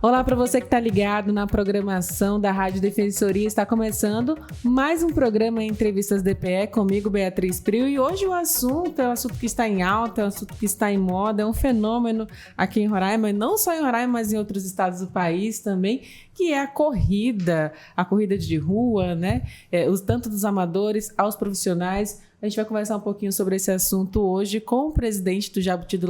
Olá para você que está ligado na programação da Rádio Defensoria. Está começando mais um programa Entrevistas DPE comigo, Beatriz Prio. E hoje o assunto é um assunto que está em alta, é um assunto que está em moda, é um fenômeno aqui em Roraima, e não só em Roraima, mas em outros estados do país também, que é a corrida de rua, né? Tanto dos amadores aos profissionais. A gente vai conversar um pouquinho sobre esse assunto hoje com o presidente do Jabuti do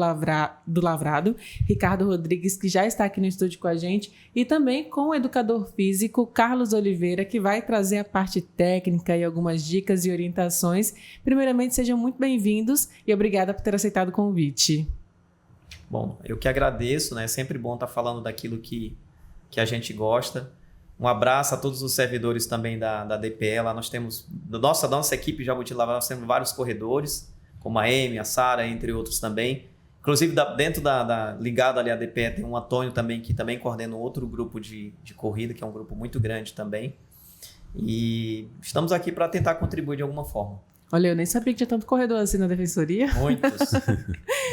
Lavrado, Ricardo Rodrigues, que já está aqui no estúdio com a gente, e também com o educador físico, Carlos Oliveira, que vai trazer a parte técnica e algumas dicas e orientações. Primeiramente, sejam muito bem-vindos e obrigada por ter aceitado o convite. Bom, eu que agradeço, né? É sempre bom estar falando daquilo que a gente gosta. Um abraço a todos os servidores também da DPE. Lá nós temos, da nossa equipe Jabuti Lavrado, nós temos vários corredores, como a Amy, a Sara, entre outros também. Inclusive, dentro ligado ali à DPE, tem um Antônio também, que também coordena outro grupo de corrida, que é um grupo muito grande também. E estamos aqui para tentar contribuir de alguma forma. Olha, eu nem sabia que tinha tanto corredor assim na Defensoria. Muitos.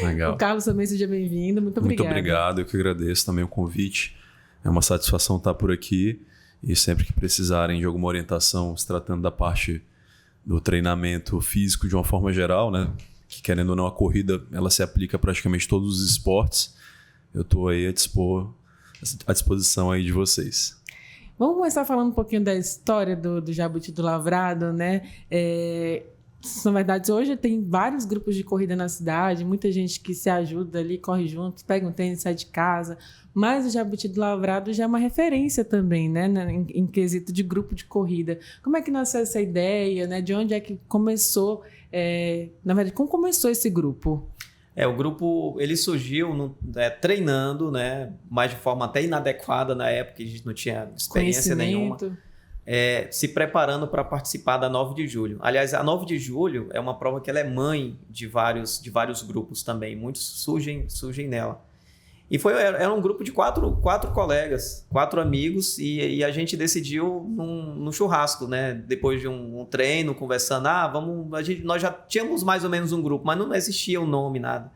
Legal. O Carlos também, seja bem-vindo. Muito obrigado. Muito obrigado, eu que agradeço também o convite. É uma satisfação estar por aqui. E sempre que precisarem de alguma orientação, se tratando da parte do treinamento físico de uma forma geral, né? Que querendo ou não, a corrida ela se aplica a praticamente todos os esportes. Eu estou aí à disposição aí de vocês. Vamos começar falando um pouquinho da história do Jabuti do Lavrado, né? Na verdade, hoje tem vários grupos de corrida na cidade, muita gente que se ajuda ali, corre junto, pega um tênis, sai de casa. Mas o Jabuti do Lavrado já é uma referência também, né? Em quesito de grupo de corrida. Como é que nasceu essa ideia, né? De onde é que começou? Na verdade, como começou esse grupo? O grupo ele surgiu treinando, né? Mas de forma até inadequada na época, a gente não tinha experiência nenhuma. Se preparando para participar da 9 de julho. Aliás, a 9 de julho é uma prova que ela é mãe de vários grupos também. Muitos surgem nela. E era um grupo de quatro colegas, 4 amigos, e a gente decidiu num churrasco, né? Depois de um treino, conversando, nós já tínhamos mais ou menos um grupo, mas não existia um nome, nada.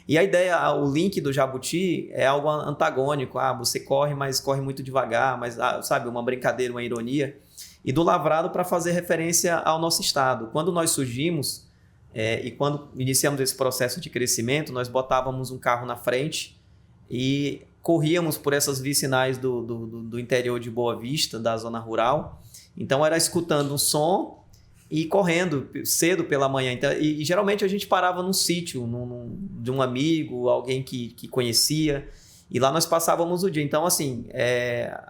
E a ideia, o link do Jabuti é algo antagônico. Você corre, mas corre muito devagar, mas, sabe, uma brincadeira, uma ironia. E do Lavrado para fazer referência ao nosso estado. Quando nós surgimos e quando iniciamos esse processo de crescimento, nós botávamos um carro na frente e corríamos por essas vicinais do interior de Boa Vista, da zona rural. Então era escutando um som e correndo cedo pela manhã. Então, e geralmente a gente parava num sítio de um amigo, alguém que conhecia, e lá nós passávamos o dia. Então, assim,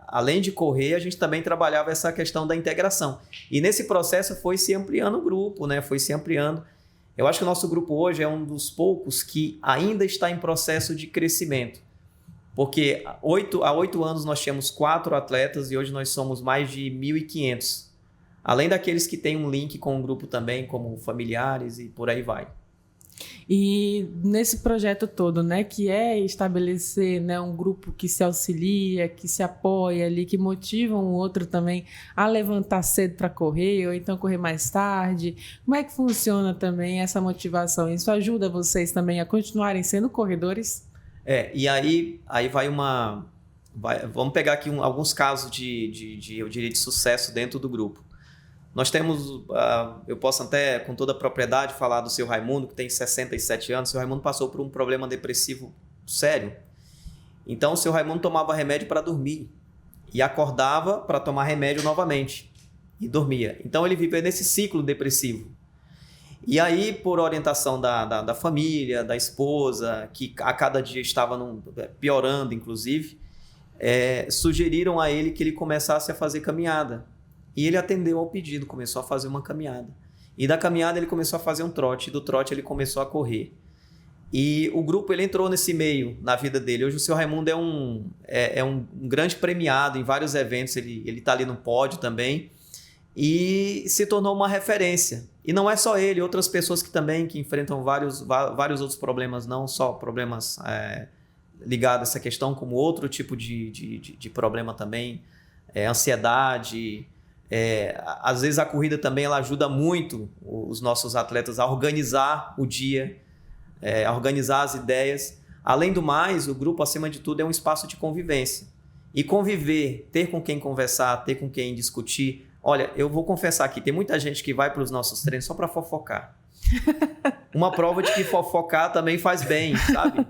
além de correr, a gente também trabalhava essa questão da integração. E nesse processo foi se ampliando o grupo, né? Foi se ampliando. Eu acho que o nosso grupo hoje é um dos poucos que ainda está em processo de crescimento. Porque há 8 anos nós tínhamos 4 atletas e hoje nós somos mais de 1.500. Além daqueles que têm um link com o grupo também, como familiares e por aí vai. E nesse projeto todo, né, que é estabelecer, né, um grupo que se auxilia, que se apoia ali, que motiva um outro também a levantar cedo para correr ou então correr mais tarde. Como é que funciona também essa motivação? Isso ajuda vocês também a continuarem sendo corredores? E aí vamos pegar aqui alguns casos eu diria, de sucesso dentro do grupo. Nós temos, eu posso até com toda a propriedade falar do seu Raimundo, que tem 67 anos. O seu Raimundo passou por um problema depressivo sério. Então, o seu Raimundo tomava remédio para dormir e acordava para tomar remédio novamente e dormia. Então, ele vivia nesse ciclo depressivo. E aí, por orientação da família, da esposa, que a cada dia estava piorando, inclusive, sugeriram a ele que ele começasse a fazer caminhada. E ele atendeu ao pedido, começou a fazer uma caminhada. E da caminhada ele começou a fazer um trote, e do trote ele começou a correr. E o grupo ele entrou nesse meio na vida dele. Hoje o seu Raimundo é um grande premiado em vários eventos, ele está ali no pódio também. E se tornou uma referência. E não é só ele, outras pessoas que enfrentam vários outros problemas, não só problemas ligados a essa questão, como outro tipo de problema também, ansiedade. Às vezes a corrida também ela ajuda muito os nossos atletas a organizar o dia, a organizar as ideias. Além do mais, o grupo, acima de tudo, é um espaço de convivência. e conviver, ter com quem conversar, ter com quem discutir. Olha, eu vou confessar aqui, tem muita gente que vai para os nossos treinos só para fofocar. Uma prova de que fofocar também faz bem, sabe?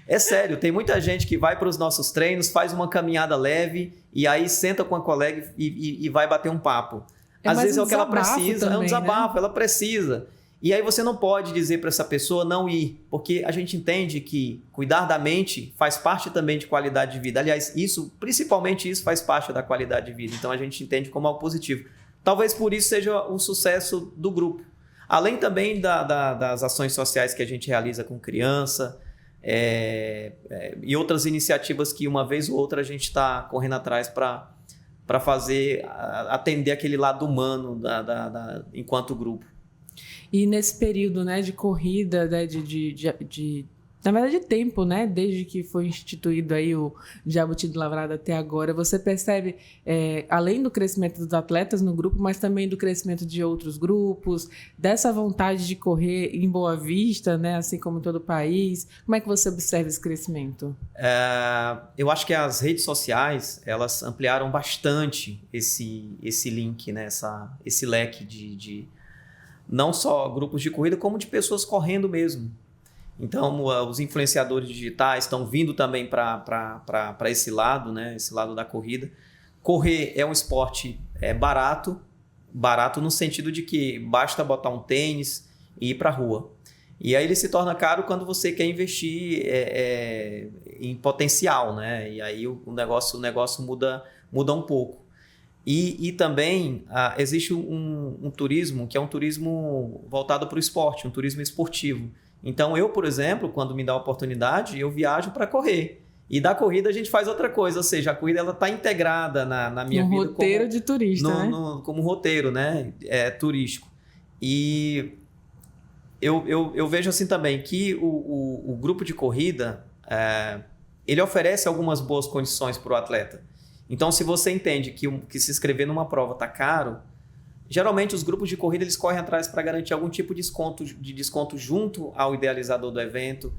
É sério, tem muita gente que vai para os nossos treinos, faz uma caminhada leve e aí senta com a colega e vai bater um papo. Às vezes é o que ela precisa, também, é um desabafo, né? Ela precisa. E aí você não pode dizer para essa pessoa não ir, porque a gente entende que cuidar da mente faz parte também de qualidade de vida. Aliás, principalmente isso faz parte da qualidade de vida. Então a gente entende como algo positivo. Talvez por isso seja o sucesso do grupo. Além também das ações sociais que a gente realiza com criança e outras iniciativas que uma vez ou outra a gente está correndo atrás para atender aquele lado humano enquanto grupo. E nesse período, né, de corrida, né, na verdade, de tempo, né, desde que foi instituído aí o Jabuti do Lavrado até agora, você percebe, além do crescimento dos atletas no grupo, mas também do crescimento de outros grupos, dessa vontade de correr em Boa Vista, né, assim como em todo o país. Como é que você observa esse crescimento? Eu acho que as redes sociais, elas ampliaram bastante esse link, né, esse leque de não só grupos de corrida, como de pessoas correndo mesmo. Então, os influenciadores digitais estão vindo também para esse lado, né? Esse lado da corrida. Correr é um esporte barato no sentido de que basta botar um tênis e ir para a rua. E aí ele se torna caro quando você quer investir em potencial, né? E aí o negócio muda um pouco. E também existe um turismo que é um turismo voltado para o esporte, um turismo esportivo. Então eu, por exemplo, quando me dá a oportunidade, eu viajo para correr. E da corrida a gente faz outra coisa, ou seja, a corrida está integrada na minha vida. No roteiro de turista, né? Como roteiro, né? Turístico. E eu vejo assim também que o grupo de corrida, ele oferece algumas boas condições para o atleta. Então, se você entende que se inscrever numa prova está caro, geralmente os grupos de corrida eles correm atrás para garantir algum tipo de desconto junto ao idealizador do evento.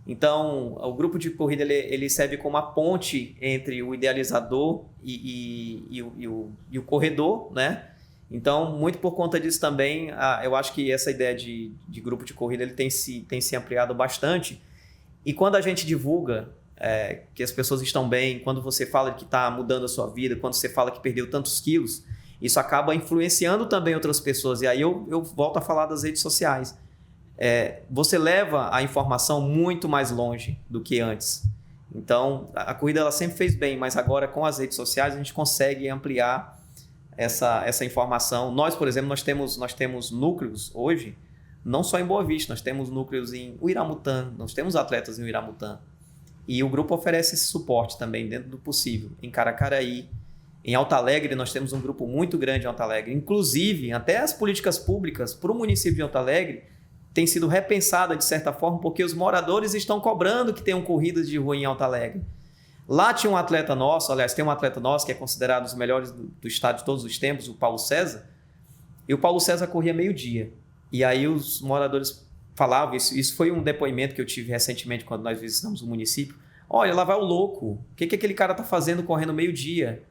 Então, o grupo de corrida ele serve como a ponte entre o idealizador e o corredor, né? Então, muito por conta disso também, eu acho que essa ideia de grupo de corrida ele tem se ampliado bastante. E quando a gente divulga que as pessoas estão bem, quando você fala que está mudando a sua vida, quando você fala que perdeu tantos quilos, isso acaba influenciando também outras pessoas. E aí eu volto a falar das redes sociais. Você leva a informação muito mais longe do que antes. Então, a corrida ela sempre fez bem, mas agora com as redes sociais a gente consegue ampliar essa informação. Nós, por exemplo, nós temos núcleos hoje, não só em Boa Vista, nós temos núcleos em Uiramutã, nós temos atletas em Uiramutã. E o grupo oferece esse suporte também, dentro do possível. Em Caracaraí, em Alto Alegre, nós temos um grupo muito grande em Alto Alegre. Inclusive, até as políticas públicas para o município de Alto Alegre têm sido repensadas de certa forma, porque os moradores estão cobrando que tenham corridas de rua em Alto Alegre. Lá tinha um atleta nosso, aliás, tem um atleta nosso que é considerado um dos melhores do estado de todos os tempos, o Paulo César. E o Paulo César corria meio-dia. E aí os moradores falavam, isso foi um depoimento que eu tive recentemente quando nós visitamos o município. Olha, lá vai o louco. O que aquele cara está fazendo correndo meio-dia?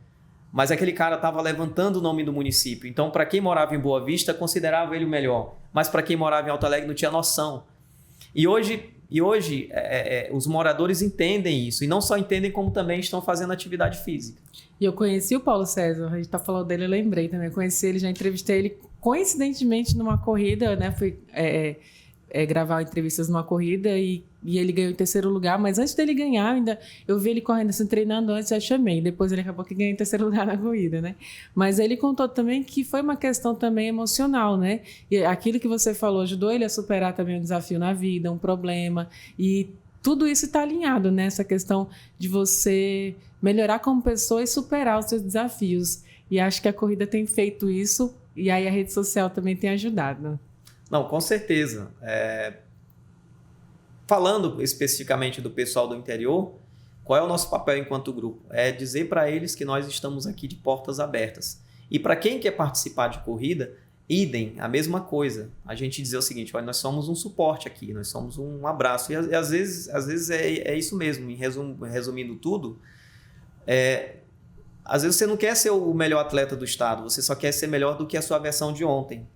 Mas aquele cara estava levantando o nome do município. Então, para quem morava em Boa Vista, considerava ele o melhor. Mas para quem morava em Alto Alegre, não tinha noção. E hoje os moradores entendem isso. E não só entendem, como também estão fazendo atividade física. E eu conheci o Paulo César. A gente está falando dele, eu lembrei também. Eu conheci ele, já entrevistei ele coincidentemente numa corrida, né? Fui gravar entrevistas numa corrida e ele ganhou em terceiro lugar, mas antes dele ganhar, ainda eu vi ele correndo assim, treinando antes, já chamei. Depois ele acabou que ganhou em terceiro lugar na corrida, né? Mas ele contou também que foi uma questão também emocional, né? E aquilo que você falou ajudou ele a superar também um desafio na vida, um problema. E tudo isso está alinhado nessa questão de você melhorar como pessoa e superar os seus desafios. E acho que a corrida tem feito isso e aí a rede social também tem ajudado. Não, com certeza. Falando especificamente do pessoal do interior, qual é o nosso papel enquanto grupo? É dizer para eles que nós estamos aqui de portas abertas. E para quem quer participar de corrida, idem, a mesma coisa. A gente dizer o seguinte, olha, nós somos um suporte aqui, nós somos um abraço. E às vezes é isso mesmo, resumindo tudo, às vezes você não quer ser o melhor atleta do estado, você só quer ser melhor do que a sua versão de ontem,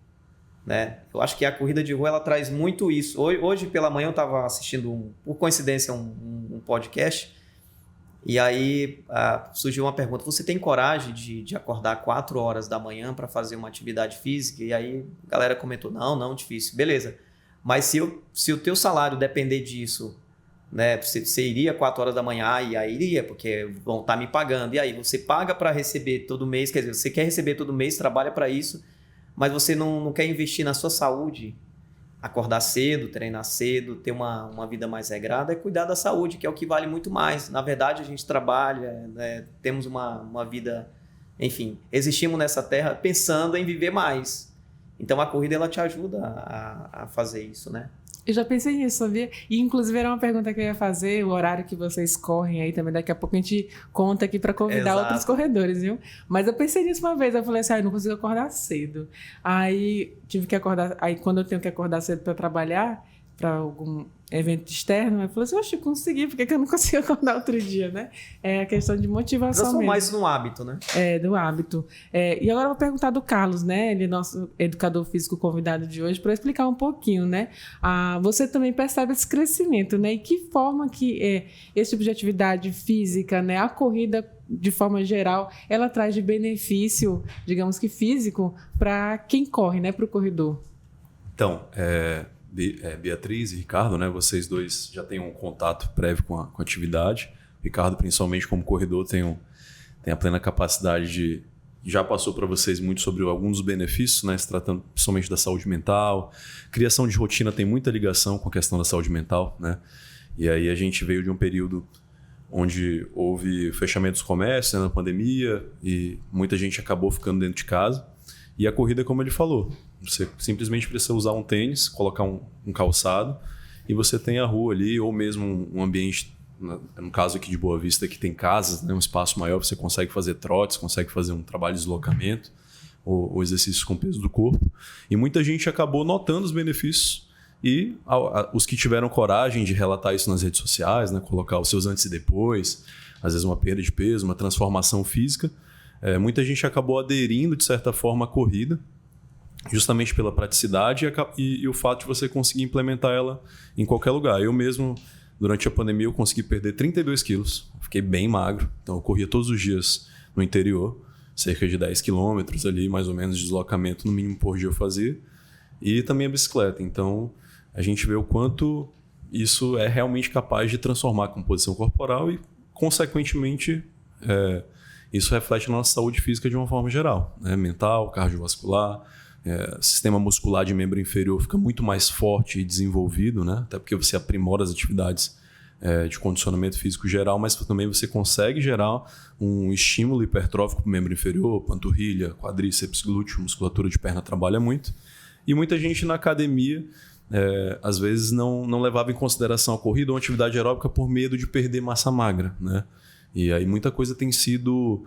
né? Eu acho que a corrida de rua ela traz muito isso. Hoje pela manhã eu estava assistindo, por coincidência, um podcast, e aí surgiu uma pergunta: você tem coragem de acordar 4 horas da manhã para fazer uma atividade física? E aí a galera comentou: não, difícil. Beleza, mas se o teu salário depender disso, né, você iria 4 horas da manhã? E aí iria, porque vão estar me pagando. E aí você paga para receber todo mês, quer dizer, você quer receber todo mês, trabalha para isso, mas você não quer investir na sua saúde, acordar cedo, treinar cedo, ter uma vida mais regrada, é cuidar da saúde, que é o que vale muito mais. Na verdade, a gente trabalha, né, temos uma vida, enfim, existimos nessa terra pensando em viver mais. Então a corrida ela te ajuda a fazer isso, né? Eu já pensei nisso, sabia? E inclusive era uma pergunta que eu ia fazer, o horário que vocês correm aí também, daqui a pouco a gente conta aqui para convidar outros corredores, viu? Mas eu pensei nisso uma vez, eu falei assim, eu não consigo acordar cedo. Aí tive que acordar, aí quando eu tenho que acordar cedo para trabalhar, para algum evento externo, eu falei assim, oxe, consegui, por que eu não consigo acordar outro dia, né? É a questão de motivação mesmo. Transformar isso num hábito, né? Do hábito. E agora eu vou perguntar do Carlos, né? Ele é nosso educador físico convidado de hoje, para explicar um pouquinho, né? Você também percebe esse crescimento, né? E que forma que esse tipo de atividade física, né? A corrida, de forma geral, ela traz de benefício, digamos que físico, para quem corre, né? Para o corredor. Então, Beatriz e Ricardo, né? Vocês dois já têm um contato prévio com a atividade. Ricardo, principalmente como corredor, tem a plena capacidade de... Já passou para vocês muito sobre alguns dos benefícios, né? Se tratando principalmente da saúde mental. Criação de rotina tem muita ligação com a questão da saúde mental, né? E aí a gente veio de um período onde houve fechamento dos comércios, né, na pandemia, e muita gente acabou ficando dentro de casa. E a corrida, como ele falou, você simplesmente precisa usar um tênis, colocar um calçado, e você tem a rua ali, ou mesmo um ambiente, no caso aqui de Boa Vista, que tem casas, né, um espaço maior, você consegue fazer trotes, consegue fazer um trabalho de deslocamento, ou exercícios com peso do corpo. E muita gente acabou notando os benefícios, e os que tiveram coragem de relatar isso nas redes sociais, né, colocar os seus antes e depois, às vezes uma perda de peso, uma transformação física, muita gente acabou aderindo, de certa forma, à corrida, justamente pela praticidade e o fato de você conseguir implementar ela em qualquer lugar. Eu mesmo, durante a pandemia, eu consegui perder 32 quilos. Fiquei bem magro, então eu corria todos os dias no interior, cerca de 10 quilômetros ali, mais ou menos, de deslocamento no mínimo por dia eu fazia, e também a bicicleta. Então a gente vê o quanto isso é realmente capaz de transformar a composição corporal e, consequentemente, isso reflete na nossa saúde física de uma forma geral, né? Mental, cardiovascular, sistema muscular de membro inferior fica muito mais forte e desenvolvido, né? Até porque você aprimora as atividades de condicionamento físico geral, mas também você consegue gerar um estímulo hipertrófico para o membro inferior, panturrilha, quadríceps, glúteo, musculatura de perna trabalha muito. E muita gente na academia, às vezes, não levava em consideração a corrida ou a atividade aeróbica por medo de perder massa magra, né? E aí muita coisa tem sido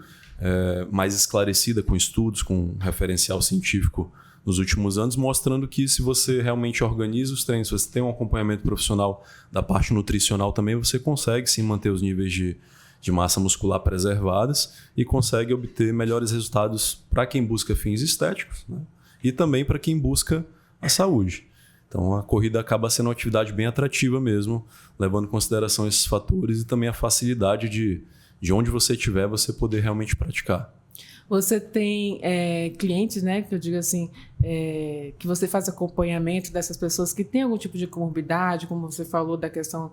mais esclarecida com estudos, com referencial científico nos últimos anos, mostrando que se você realmente organiza os treinos, se você tem um acompanhamento profissional da parte nutricional também, você consegue sim manter os níveis de massa muscular preservadas e consegue obter melhores resultados para quem busca fins estéticos, né? E também para quem busca a saúde. Então a corrida acaba sendo uma atividade bem atrativa mesmo, levando em consideração esses fatores e também a facilidade de onde você estiver, você poder realmente praticar. Você tem clientes, né, que eu digo assim, que você faz acompanhamento dessas pessoas que têm algum tipo de comorbidade, como você falou da questão,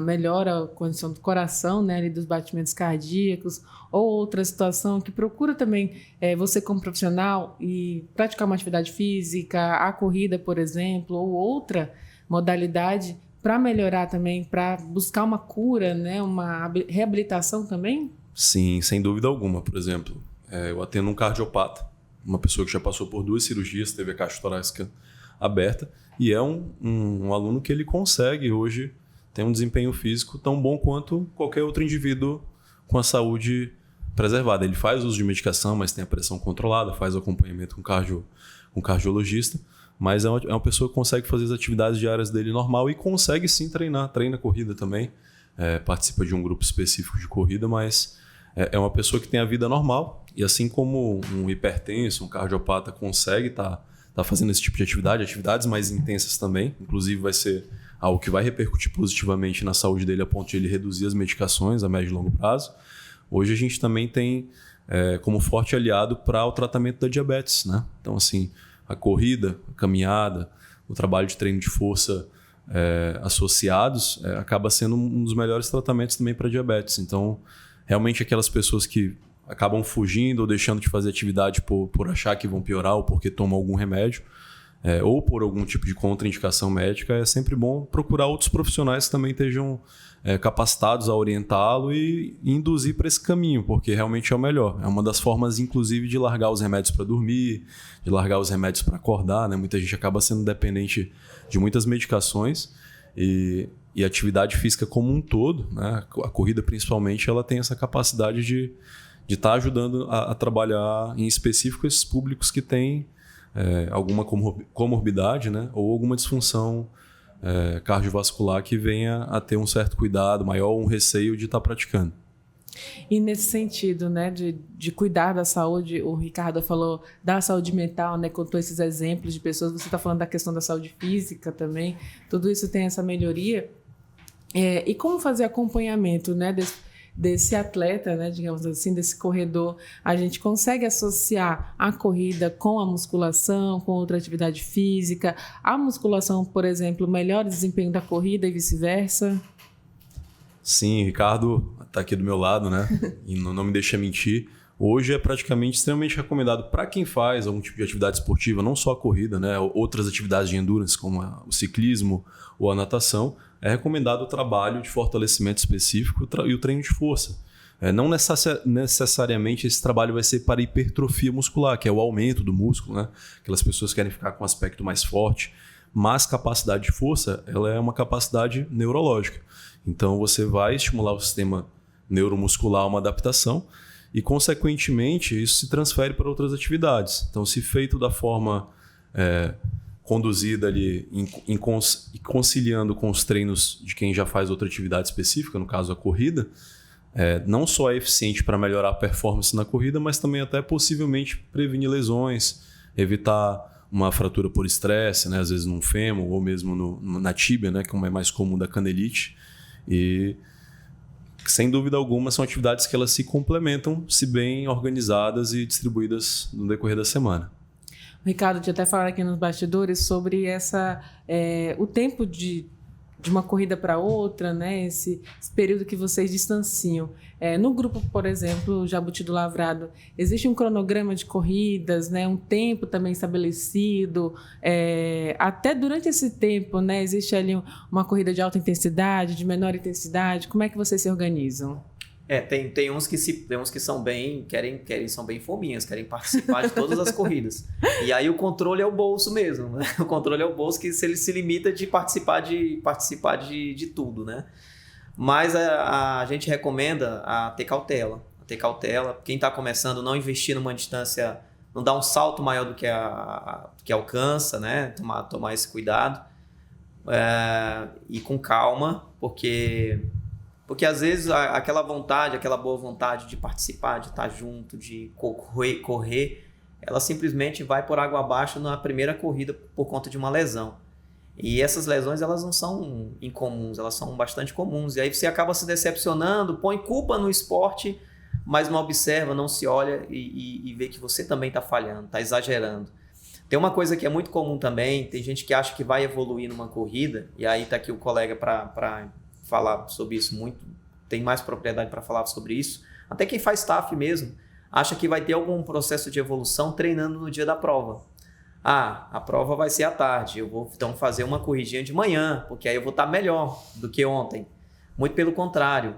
melhora a condição do coração, né, ali dos batimentos cardíacos, ou outra situação que procura também você como profissional e praticar uma atividade física, a corrida, por exemplo, ou outra modalidade para melhorar também, para buscar uma cura, né, uma reabilitação também? Sim, sem dúvida alguma. Por exemplo, eu atendo um cardiopata, uma pessoa que já passou por 2 cirurgias, teve a caixa torácica aberta, e é um aluno que ele consegue hoje ter um desempenho físico tão bom quanto qualquer outro indivíduo com a saúde preservada. Ele faz uso de medicação, mas tem a pressão controlada, faz acompanhamento com cardiologista, mas é uma pessoa que consegue fazer as atividades diárias dele normal e consegue sim treinar, treina corrida também, participa de um grupo específico de corrida, mas é uma pessoa que tem a vida normal, e assim como um hipertenso, um cardiopata consegue tá fazendo esse tipo de atividades mais intensas também, inclusive vai ser algo que vai repercutir positivamente na saúde dele a ponto de ele reduzir as medicações a médio e longo prazo. Hoje a gente também tem como forte aliado para o tratamento da diabetes, né? Então, assim, a corrida, a caminhada, o trabalho de treino de força associados acaba sendo um dos melhores tratamentos também para diabetes. Então, realmente aquelas pessoas que acabam fugindo ou deixando de fazer atividade por achar que vão piorar ou porque tomam algum remédio, ou por algum tipo de contraindicação médica, é sempre bom procurar outros profissionais que também estejam capacitados a orientá-lo e induzir para esse caminho, porque realmente é o melhor. É uma das formas, inclusive, de largar os remédios para dormir, de largar os remédios para acordar, né? Muita gente acaba sendo dependente de muitas medicações e a atividade física como um todo, né? A corrida principalmente, ela tem essa capacidade de estar ajudando a trabalhar em específico esses públicos que têm alguma comorbidade, né? Ou alguma disfunção cardiovascular que venha a ter um certo cuidado maior ou um receio de estar praticando. E nesse sentido, né, de cuidar da saúde, o Ricardo falou da saúde mental, né, contou esses exemplos de pessoas, você está falando da questão da saúde física também, tudo isso tem essa melhoria. E como fazer acompanhamento, né, desse atleta, né, digamos assim, desse corredor? A gente consegue associar a corrida com a musculação, com outra atividade física? A musculação, por exemplo, melhora o desempenho da corrida e vice-versa? Sim, Ricardo está aqui do meu lado, né? E não me deixa mentir. Hoje é praticamente extremamente recomendado para quem faz algum tipo de atividade esportiva, não só a corrida, né? Outras atividades de endurance, como o ciclismo ou a natação. É recomendado o trabalho de fortalecimento específico e o treino de força. Não necessariamente esse trabalho vai ser para hipertrofia muscular, que é o aumento do músculo, né? Aquelas pessoas querem ficar com um aspecto mais forte, mas capacidade de força, ela é uma capacidade neurológica. Então você vai estimular o sistema neuromuscular a uma adaptação e, consequentemente, isso se transfere para outras atividades. Então, se feito da forma conduzida ali e conciliando com os treinos de quem já faz outra atividade específica, no caso a corrida, não só é eficiente para melhorar a performance na corrida, mas também até possivelmente prevenir lesões, evitar uma fratura por estresse, né? Às vezes num fêmur ou mesmo na tíbia, né? Como é mais comum da canelite. E, sem dúvida alguma, são atividades que elas se complementam, se bem organizadas e distribuídas no decorrer da semana. O Ricardo tinha até falado aqui nos bastidores sobre o tempo de uma corrida para outra, né? Esse período que vocês distanciam. No grupo, por exemplo, Jabuti do Lavrado, existe um cronograma de corridas, né? Um tempo também estabelecido. Até durante esse tempo, né? Existe ali uma corrida de alta intensidade, de menor intensidade. Como é que vocês se organizam? Tem uns que são bem, são bem fominhas, querem participar de todas as corridas. E aí o controle é o bolso mesmo, né? O controle é o bolso que ele se limita de participar de tudo, né? Mas a gente recomenda ter cautela. Quem está começando, não investir numa distância, não dar um salto maior do que alcança, né? Tomar esse cuidado. E com calma, porque às vezes aquela boa vontade de participar, de estar junto, de correr, ela simplesmente vai por água abaixo na primeira corrida por conta de uma lesão. E essas lesões, elas não são incomuns, elas são bastante comuns. E aí você acaba se decepcionando, põe culpa no esporte, mas não observa, não se olha e vê que você também está falhando, está exagerando. Tem uma coisa que é muito comum também, tem gente que acha que vai evoluir numa corrida, e aí está aqui o colega para falar sobre isso tem mais propriedade para falar sobre isso. Até quem faz staff mesmo acha que vai ter algum processo de evolução treinando no dia da prova. A prova vai ser à tarde, eu vou então fazer uma corridinha de manhã, porque aí eu vou estar melhor do que ontem. Muito pelo contrário.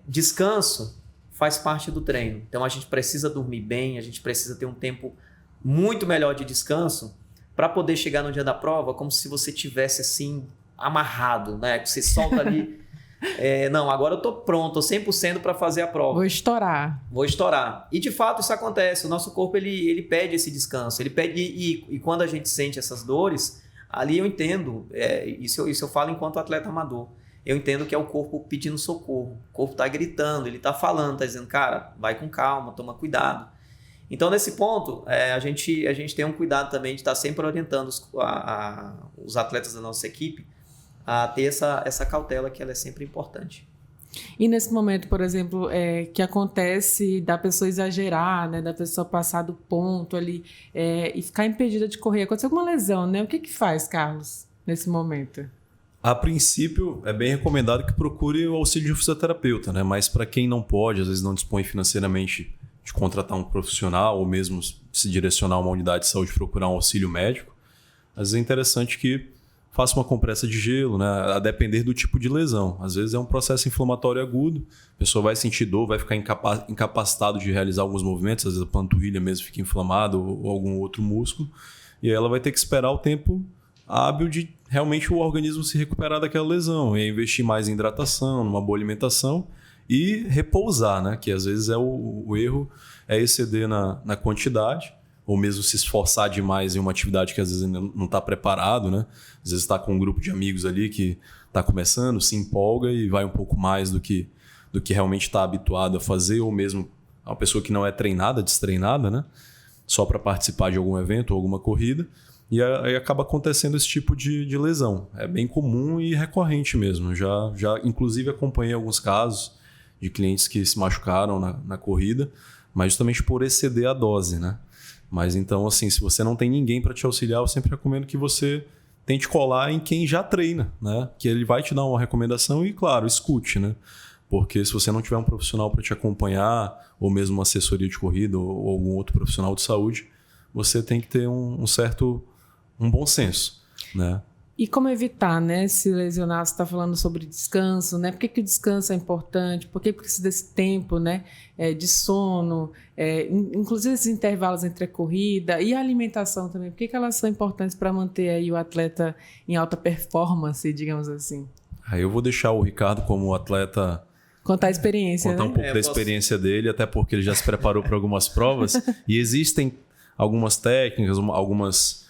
Descanso faz parte do treino. Então a gente precisa dormir bem, a gente precisa ter um tempo muito melhor de descanso para poder chegar no dia da prova como se você tivesse assim amarrado, né? Que você solta ali. Não, agora eu tô pronto, tô 100% para fazer a prova. Vou estourar. E de fato isso acontece. O nosso corpo ele pede esse descanso. Ele pede e quando a gente sente essas dores, ali eu entendo. Isso eu falo enquanto atleta amador. eu entendo que é o corpo pedindo socorro. O corpo está gritando, ele está falando, está dizendo, cara, vai com calma, toma cuidado. Então, nesse ponto, a gente tem um cuidado também de estar sempre orientando os atletas da nossa equipe a ter essa cautela, que ela é sempre importante. E nesse momento, por exemplo, que acontece da pessoa exagerar, né, da pessoa passar do ponto ali e ficar impedida de correr, aconteceu alguma lesão, né? O que faz, Carlos, nesse momento? A princípio, é bem recomendado que procure o auxílio de um fisioterapeuta, né? Mas para quem não pode, às vezes não dispõe financeiramente de contratar um profissional ou mesmo se direcionar a uma unidade de saúde, procurar um auxílio médico, às vezes é interessante que faça uma compressa de gelo, né? A depender do tipo de lesão. Às vezes é um processo inflamatório agudo, a pessoa vai sentir dor, vai ficar incapacitado de realizar alguns movimentos, às vezes a panturrilha mesmo fica inflamada ou algum outro músculo, e aí ela vai ter que esperar o tempo hábil de realmente o organismo se recuperar daquela lesão, e investir mais em hidratação, numa boa alimentação e repousar, né? Que às vezes o erro é exceder na quantidade, ou mesmo se esforçar demais em uma atividade que às vezes ainda não está preparado, né? Às vezes está com um grupo de amigos ali que está começando, se empolga e vai um pouco mais do que realmente está habituado a fazer, ou mesmo uma pessoa que não é treinada, destreinada, né? Só para participar de algum evento ou alguma corrida, e aí acaba acontecendo esse tipo de lesão. É bem comum e recorrente mesmo. Já inclusive acompanhei alguns casos de clientes que se machucaram na corrida, mas justamente por exceder a dose, né? Mas então, assim, se você não tem ninguém para te auxiliar, eu sempre recomendo que você tente colar em quem já treina, né? Que ele vai te dar uma recomendação e, claro, escute, né? Porque se você não tiver um profissional para te acompanhar, ou mesmo uma assessoria de corrida ou algum outro profissional de saúde, você tem que ter um bom senso, né? E como evitar, né, se lesionar? Você está falando sobre descanso, né? Por que o descanso é importante? Por que precisa desse tempo, né, de sono? Inclusive esses intervalos entre a corrida e a alimentação também. Por que elas são importantes para manter aí o atleta em alta performance, digamos assim? Aí eu vou deixar o Ricardo como atleta contar a experiência, contar um pouco da experiência dele, até porque ele já se preparou para algumas provas. E existem algumas técnicas, algumas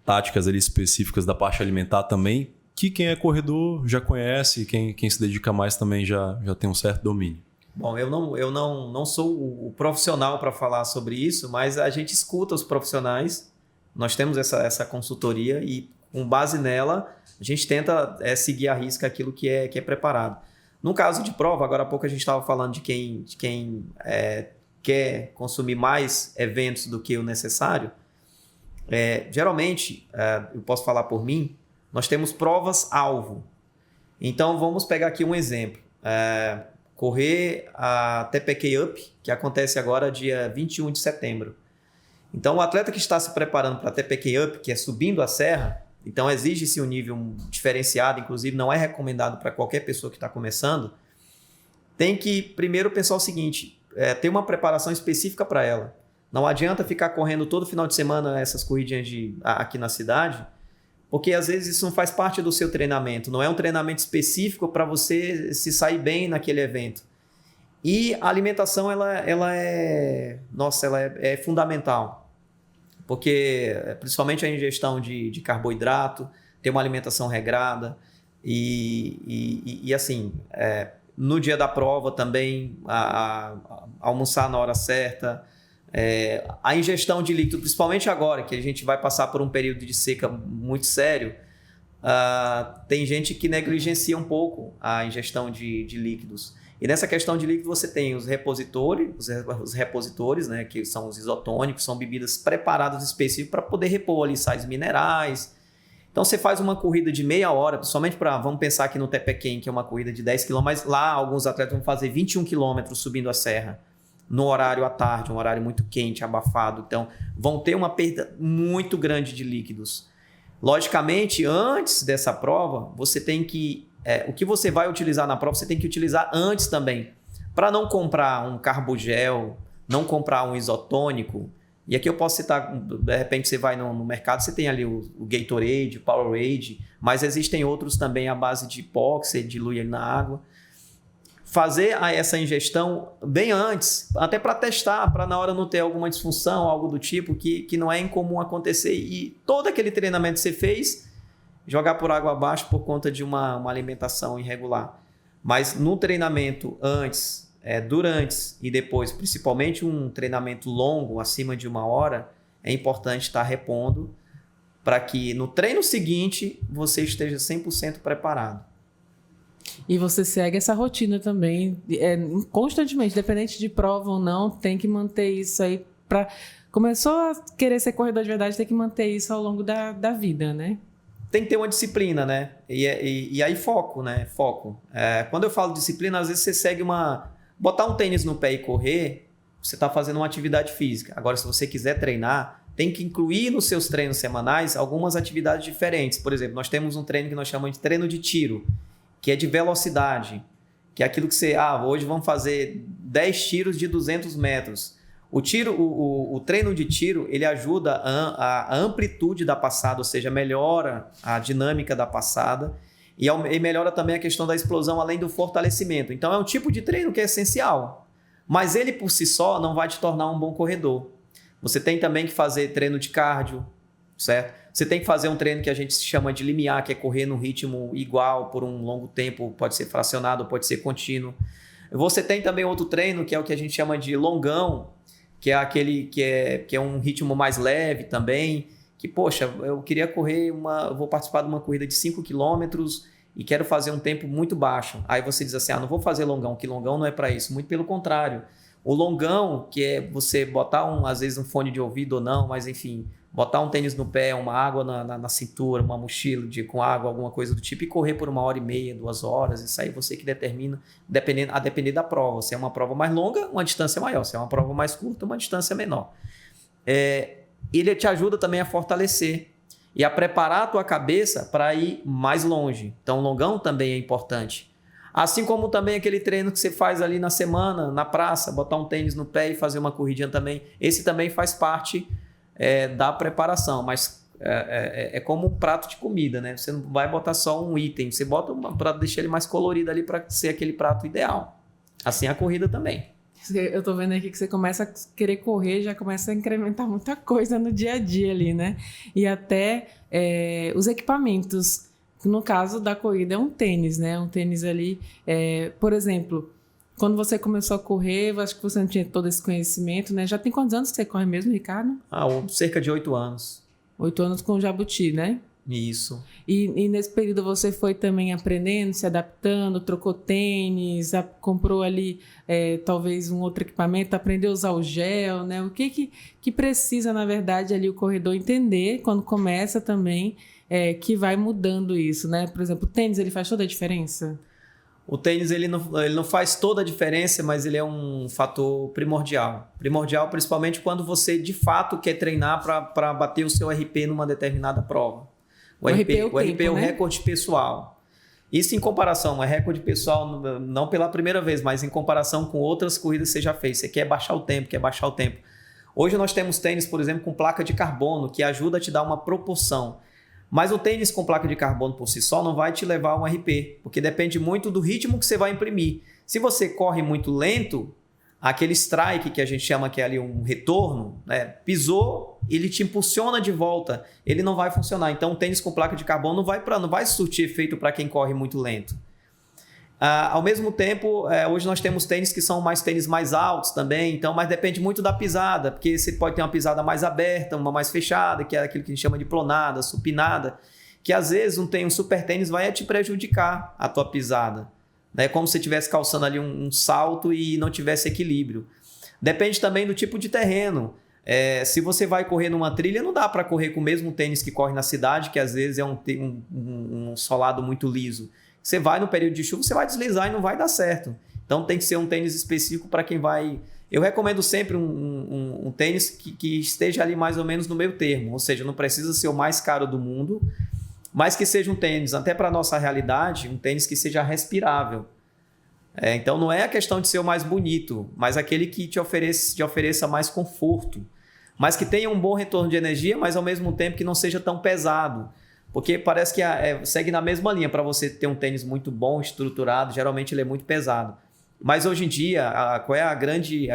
táticas ali específicas da parte alimentar também, que quem é corredor já conhece, quem se dedica mais também já tem um certo domínio. Bom, eu não sou o profissional para falar sobre isso, mas a gente escuta os profissionais, nós temos essa consultoria e com base nela a gente tenta seguir à risca aquilo que é preparado. No caso de prova, agora há pouco a gente estava falando de quem quer consumir mais eventos do que o necessário. Geralmente, eu posso falar por mim, nós temos provas-alvo. Então, vamos pegar aqui um exemplo. Correr a TPK Up, que acontece agora dia 21 de setembro. Então, o atleta que está se preparando para a TPK Up, que é subindo a serra, então exige-se um nível diferenciado, inclusive não é recomendado para qualquer pessoa que está começando, tem que primeiro pensar o seguinte, ter uma preparação específica para ela. Não adianta ficar correndo todo final de semana essas corridinhas aqui na cidade, porque às vezes isso não faz parte do seu treinamento, não é um treinamento específico para você se sair bem naquele evento. E a alimentação ela é fundamental, porque principalmente a ingestão de carboidrato, ter uma alimentação regrada e assim, no dia da prova também almoçar na hora certa. A ingestão de líquido, principalmente agora que a gente vai passar por um período de seca muito sério, tem gente que negligencia um pouco a ingestão de líquidos. E nessa questão de líquido você tem os repositores, né, que são os isotônicos, são bebidas preparadas específicas para poder repor ali sais minerais. Então você faz uma corrida de meia hora, principalmente vamos pensar aqui no Tepequém, que é uma corrida de 10 km, mas lá alguns atletas vão fazer 21 km subindo a serra. No horário à tarde, um horário muito quente, abafado. Então, vão ter uma perda muito grande de líquidos. Logicamente, antes dessa prova, você tem que... o que você vai utilizar na prova, você tem que utilizar antes também. Para não comprar um carbogel, não comprar um isotônico. E aqui eu posso citar, de repente você vai no mercado, você tem ali o Gatorade, o Powerade, mas existem outros também à base de pó, que você dilui ali na água. Fazer essa ingestão bem antes, até para testar, para na hora não ter alguma disfunção, algo do tipo, que não é incomum acontecer. E todo aquele treinamento que você fez, jogar por água abaixo por conta de uma alimentação irregular. Mas no treinamento antes, durante e depois, principalmente um treinamento longo, acima de 1 hora, é importante estar repondo para que no treino seguinte você esteja 100% preparado. E você segue essa rotina também, constantemente, independente de prova ou não, tem que manter isso aí. Começou a querer ser corredor de verdade, tem que manter isso ao longo da vida, né? Tem que ter uma disciplina, né? E aí foco, né? Foco. Quando eu falo disciplina, às vezes você segue botar um tênis no pé e correr, você está fazendo uma atividade física. Agora, se você quiser treinar, tem que incluir nos seus treinos semanais algumas atividades diferentes. Por exemplo, nós temos um treino que nós chamamos de treino de tiro, que é de velocidade, que é aquilo que você... hoje vamos fazer 10 tiros de 200 metros. O treino de tiro, ele ajuda a amplitude da passada, ou seja, melhora a dinâmica da passada e melhora também a questão da explosão, além do fortalecimento. Então, é um tipo de treino que é essencial, mas ele por si só não vai te tornar um bom corredor. Você tem também que fazer treino de cardio, certo? Você tem que fazer um treino que a gente chama de limiar, que é correr no ritmo igual por um longo tempo, pode ser fracionado, pode ser contínuo. Você tem também outro treino, que é o que a gente chama de longão, que é aquele que é um ritmo mais leve também, que, poxa, eu queria correr eu vou participar de uma corrida de 5 km e quero fazer um tempo muito baixo. Aí você diz assim, não vou fazer longão, que longão não é para isso. Muito pelo contrário. O longão, que é você botar às vezes um fone de ouvido ou não, mas enfim, botar um tênis no pé, uma água na cintura, uma mochila com água, alguma coisa do tipo, e correr por 1h30, 2 horas, isso aí você que determina, a depender da prova. Se é uma prova mais longa, uma distância maior. Se é uma prova mais curta, uma distância menor. Ele te ajuda também a fortalecer e a preparar a tua cabeça para ir mais longe. Então, o longão também é importante. Assim como também aquele treino que você faz ali na semana, na praça, botar um tênis no pé e fazer uma corridinha também. Esse também faz parte da preparação, mas é como um prato de comida, né? Você não vai botar só um item, você bota um prato, deixa ele mais colorido ali para ser aquele prato ideal. Assim a corrida também. Eu tô vendo aqui que você começa a querer correr, já começa a incrementar muita coisa no dia a dia ali, né? E até os equipamentos. No caso da corrida é um tênis, né? Um tênis ali, por exemplo, quando você começou a correr, eu acho que você não tinha todo esse conhecimento, né? Já tem quantos anos que você corre mesmo, Ricardo? Cerca de 8 anos. 8 anos com o Jabuti, né? Isso. E nesse período você foi também aprendendo, se adaptando, trocou tênis, comprou ali talvez um outro equipamento, aprendeu a usar o gel, né? O que precisa, na verdade, ali o corredor entender quando começa também que vai mudando isso, né? Por exemplo, o tênis, ele faz toda a diferença? O tênis ele não faz toda a diferença, mas ele é um fator primordial. Primordial principalmente quando você de fato quer treinar para bater o seu RP numa determinada prova. O RP é o recorde pessoal. Isso em comparação, é recorde pessoal não pela primeira vez, mas em comparação com outras corridas que você já fez. Você quer baixar o tempo. Hoje nós temos tênis, por exemplo, com placa de carbono, que ajuda a te dar uma proporção. Mas o tênis com placa de carbono por si só não vai te levar a um RP, porque depende muito do ritmo que você vai imprimir. Se você corre muito lento, aquele strike que a gente chama que é ali um retorno, né? Pisou, ele te impulsiona de volta, ele não vai funcionar. Então o tênis com placa de carbono não vai surtir efeito para quem corre muito lento. Ao mesmo tempo, hoje nós temos tênis que são tênis mais altos também, então, mas depende muito da pisada, porque você pode ter uma pisada mais aberta, uma mais fechada, que é aquilo que a gente chama de pronada, supinada, que às vezes um super tênis vai te prejudicar a tua pisada. É como se você estivesse calçando ali um salto e não tivesse equilíbrio. Depende também do tipo de terreno. Se você vai correr numa trilha, não dá para correr com o mesmo tênis que corre na cidade, que às vezes é um solado muito liso. Você vai no período de chuva, você vai deslizar e não vai dar certo. Então tem que ser um tênis específico para quem vai... Eu recomendo sempre um tênis que esteja ali mais ou menos no meio termo. Ou seja, não precisa ser o mais caro do mundo, mas que seja um tênis, até para a nossa realidade, um tênis que seja respirável. Então não é a questão de ser o mais bonito, mas aquele que te ofereça mais conforto. Mas que tenha um bom retorno de energia, mas ao mesmo tempo que não seja tão pesado. Porque parece que segue na mesma linha. Para você ter um tênis muito bom, estruturado, geralmente ele é muito pesado. Mas hoje em dia, qual é o grande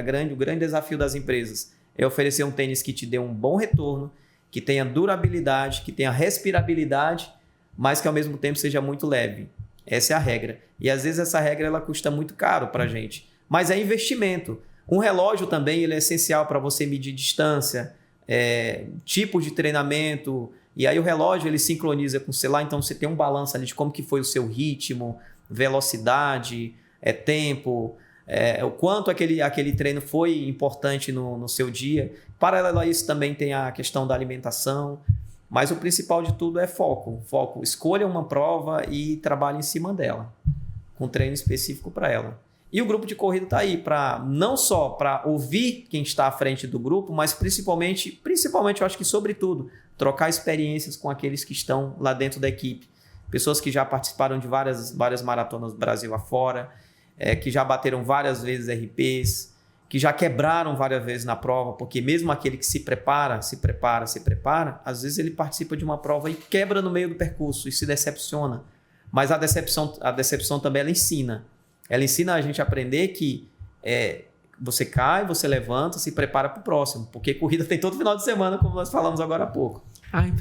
desafio das empresas? É oferecer um tênis que te dê um bom retorno, que tenha durabilidade, que tenha respirabilidade, mas que ao mesmo tempo seja muito leve. Essa é a regra. E às vezes essa regra ela custa muito caro para a gente. Mas é investimento. Um relógio também ele é essencial para você medir distância, tipos de treinamento. E aí o relógio ele sincroniza com o celular, então você tem um balanço ali de como que foi o seu ritmo, velocidade, tempo, o quanto aquele treino foi importante no seu dia. Paralelo a isso também tem a questão da alimentação, mas o principal de tudo é foco. Foco, escolha uma prova e trabalhe em cima dela, com treino específico para ela. E o grupo de corrida está aí não só para ouvir quem está à frente do grupo, mas principalmente eu acho que sobretudo, trocar experiências com aqueles que estão lá dentro da equipe. Pessoas que já participaram de várias maratonas do Brasil afora, que já bateram várias vezes RPs, que já quebraram várias vezes na prova, porque mesmo aquele que se prepara, às vezes ele participa de uma prova e quebra no meio do percurso e se decepciona. Mas a decepção também ela ensina. Ela ensina a gente a aprender que você cai, você levanta, se prepara para o próximo, porque corrida tem todo final de semana, como nós falamos agora há pouco.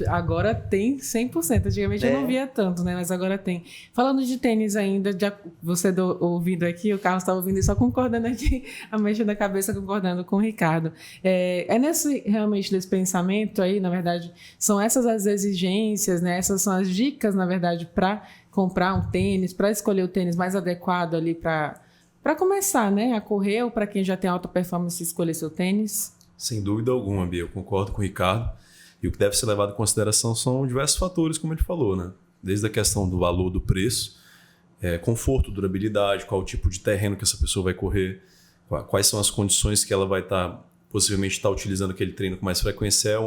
Agora tem 100%. Antigamente eu não via tanto, né? Mas agora tem. Falando de tênis ainda, você ouvindo aqui, o Carlos estava ouvindo e só concordando aqui, mexendo a cabeça, concordando com o Ricardo. Realmente nesse pensamento aí, na verdade, são essas as exigências, né? Essas são as dicas, na verdade, para comprar um tênis, para escolher o tênis mais adequado ali para começar, né? A correr, ou para quem já tem alta performance escolher seu tênis? Sem dúvida alguma, Bia. Eu concordo com o Ricardo. E o que deve ser levado em consideração são diversos fatores, como a gente falou, né? Desde a questão do valor do preço, conforto, durabilidade, qual o tipo de terreno que essa pessoa vai correr, quais são as condições que ela vai possivelmente estar utilizando aquele treino com mais frequência,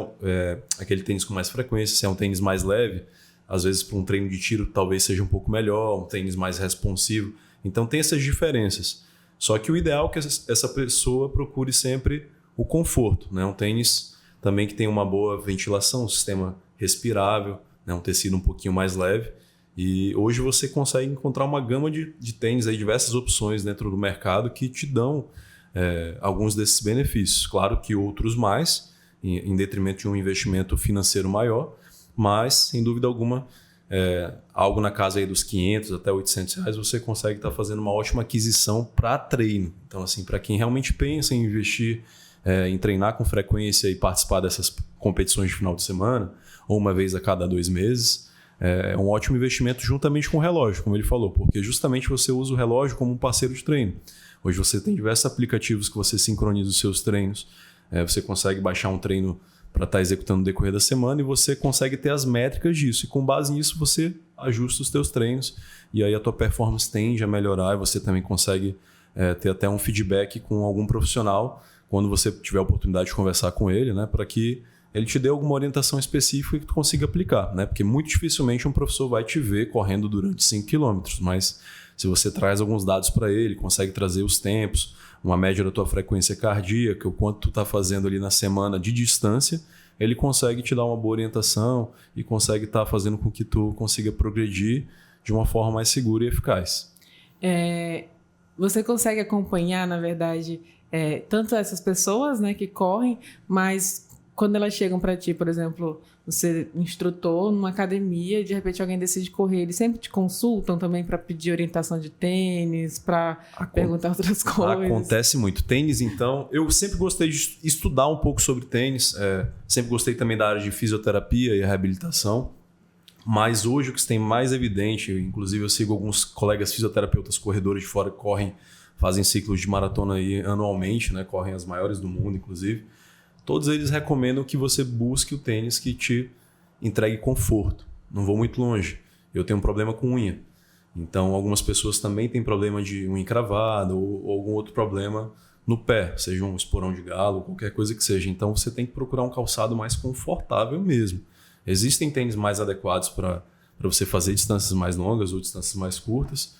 aquele tênis com mais frequência, se é um tênis mais leve, às vezes para um treino de tiro talvez seja um pouco melhor, um tênis mais responsivo. Então tem essas diferenças. Só que o ideal é que essa pessoa procure sempre o conforto, né? Um tênis também que tem uma boa ventilação, um sistema respirável, né? Um tecido um pouquinho mais leve. E hoje você consegue encontrar uma gama de tênis, aí, diversas opções dentro do mercado que te dão alguns desses benefícios. Claro que outros mais, em detrimento de um investimento financeiro maior, mas, sem dúvida alguma, algo na casa aí dos R$500 até R$800 você consegue estar fazendo uma ótima aquisição para treino. Então, assim, para quem realmente pensa em investir em treinar com frequência e participar dessas competições de final de semana, ou uma vez a cada 2 meses, é um ótimo investimento juntamente com o relógio, como ele falou, porque justamente você usa o relógio como um parceiro de treino. Hoje você tem diversos aplicativos que você sincroniza os seus treinos, você consegue baixar um treino para estar executando no decorrer da semana e você consegue ter as métricas disso. E com base nisso você ajusta os teus treinos e aí a tua performance tende a melhorar e você também consegue ter até um feedback com algum profissional quando você tiver a oportunidade de conversar com ele, né, para que ele te dê alguma orientação específica que tu consiga aplicar, né? Porque muito dificilmente um professor vai te ver correndo durante 5 km, mas se você traz alguns dados para ele, consegue trazer os tempos, uma média da tua frequência cardíaca, o quanto tu está fazendo ali na semana de distância, ele consegue te dar uma boa orientação e consegue estar fazendo com que tu consiga progredir de uma forma mais segura e eficaz. Você consegue acompanhar, na verdade, tanto essas pessoas, né, que correm, mas quando elas chegam para ti, por exemplo, você é instrutor numa academia e de repente alguém decide correr, eles sempre te consultam também para pedir orientação de tênis, para perguntar outras coisas? Acontece muito. Tênis, então, eu sempre gostei de estudar um pouco sobre tênis, sempre gostei também da área de fisioterapia e reabilitação, mas hoje o que tem mais evidente, inclusive eu sigo alguns colegas fisioterapeutas corredores de fora que fazem ciclos de maratona aí anualmente, né? Correm as maiores do mundo, inclusive. Todos eles recomendam que você busque o tênis que te entregue conforto. Não vou muito longe. Eu tenho um problema com unha. Então, algumas pessoas também têm problema de unha encravada ou algum outro problema no pé, seja um esporão de galo, qualquer coisa que seja. Então, você tem que procurar um calçado mais confortável mesmo. Existem tênis mais adequados para você fazer distâncias mais longas ou distâncias mais curtas.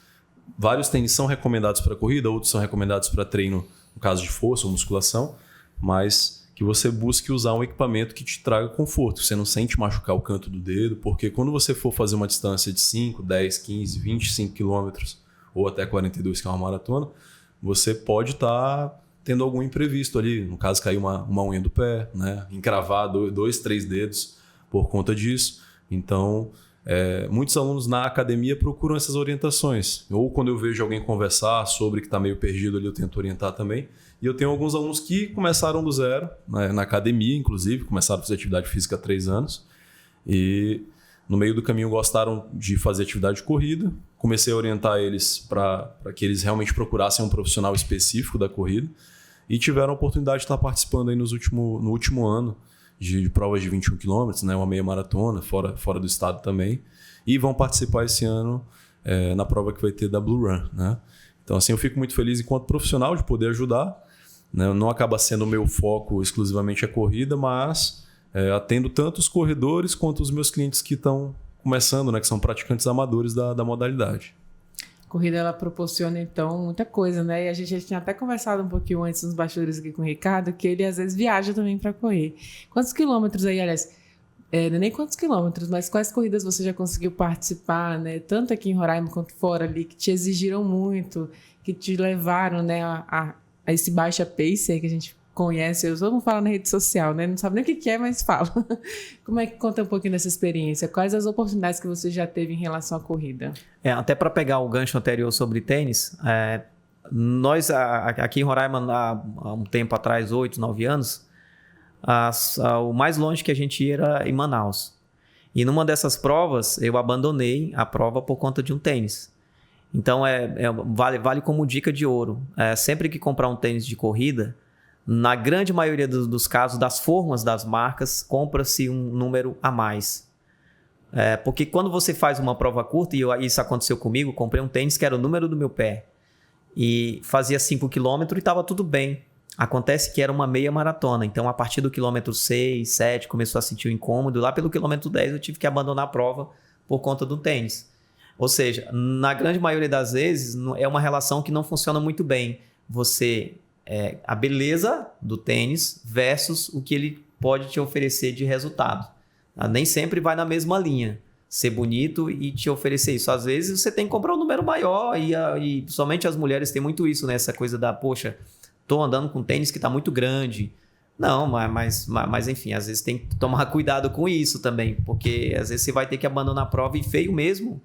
Vários tênis são recomendados para corrida, outros são recomendados para treino, no caso de força ou musculação, mas que você busque usar um equipamento que te traga conforto, você não sente machucar o canto do dedo, porque quando você for fazer uma distância de 5, 10, 15, 25 quilômetros ou até 42, que é uma maratona, você pode estar tendo algum imprevisto ali, no caso cair uma unha do pé, né? Encravar 2, 3 dedos por conta disso. Então muitos alunos na academia procuram essas orientações. Ou quando eu vejo alguém conversar sobre que está meio perdido ali, eu tento orientar também. E eu tenho alguns alunos que começaram do zero, né, na academia, inclusive, começaram a fazer atividade física há 3 anos. E no meio do caminho gostaram de fazer atividade de corrida. Comecei a orientar eles para que eles realmente procurassem um profissional específico da corrida. E tiveram a oportunidade de estar participando aí no último ano de provas de 21 km, né, uma meia maratona, fora do estado também. E vão participar esse ano na prova que vai ter da Blue Run, né? Então, assim, eu fico muito feliz enquanto profissional de poder ajudar. Né? Não acaba sendo o meu foco exclusivamente a corrida, mas atendo tanto os corredores quanto os meus clientes que estão começando, né? Que são praticantes amadores da modalidade. A corrida, ela proporciona, então, muita coisa, né? E a gente já tinha até conversado um pouquinho antes nos bastidores aqui com o Ricardo, que ele às vezes viaja também para correr. Quantos quilômetros aí, aliás, nem quantos quilômetros, mas quais corridas você já conseguiu participar, né? Tanto aqui em Roraima quanto fora ali, que te exigiram muito, que te levaram, né, a esse baixa pace aí que a gente conhece, eu só não falo na rede social, né? Não sabe nem o que é, mas fala. Como é que conta um pouquinho dessa experiência? Quais as oportunidades que você já teve em relação à corrida? Até para pegar o gancho anterior sobre tênis, nós aqui em Roraima, há um tempo atrás, 8, 9 anos, o mais longe que a gente ia era em Manaus. E numa dessas provas, eu abandonei a prova por conta de um tênis. Então, vale como dica de ouro. Sempre que comprar um tênis de corrida, na grande maioria dos casos, das formas das marcas, compra-se um número a mais. Porque quando você faz uma prova curta, e isso aconteceu comigo, comprei um tênis que era o número do meu pé, e fazia 5 km e estava tudo bem. Acontece que era uma meia maratona, então a partir do quilômetro 6, 7, começou a sentir o incômodo, lá pelo quilômetro 10 eu tive que abandonar a prova por conta do tênis. Ou seja, na grande maioria das vezes, é uma relação que não funciona muito bem. A beleza do tênis versus o que ele pode te oferecer de resultado. Nem sempre vai na mesma linha. Ser bonito e te oferecer isso. Às vezes você tem que comprar um número maior e somente as mulheres têm muito isso, né? Essa coisa da, poxa, tô andando com tênis que tá muito grande. Não, mas enfim, às vezes tem que tomar cuidado com isso também, porque às vezes você vai ter que abandonar a prova e feio mesmo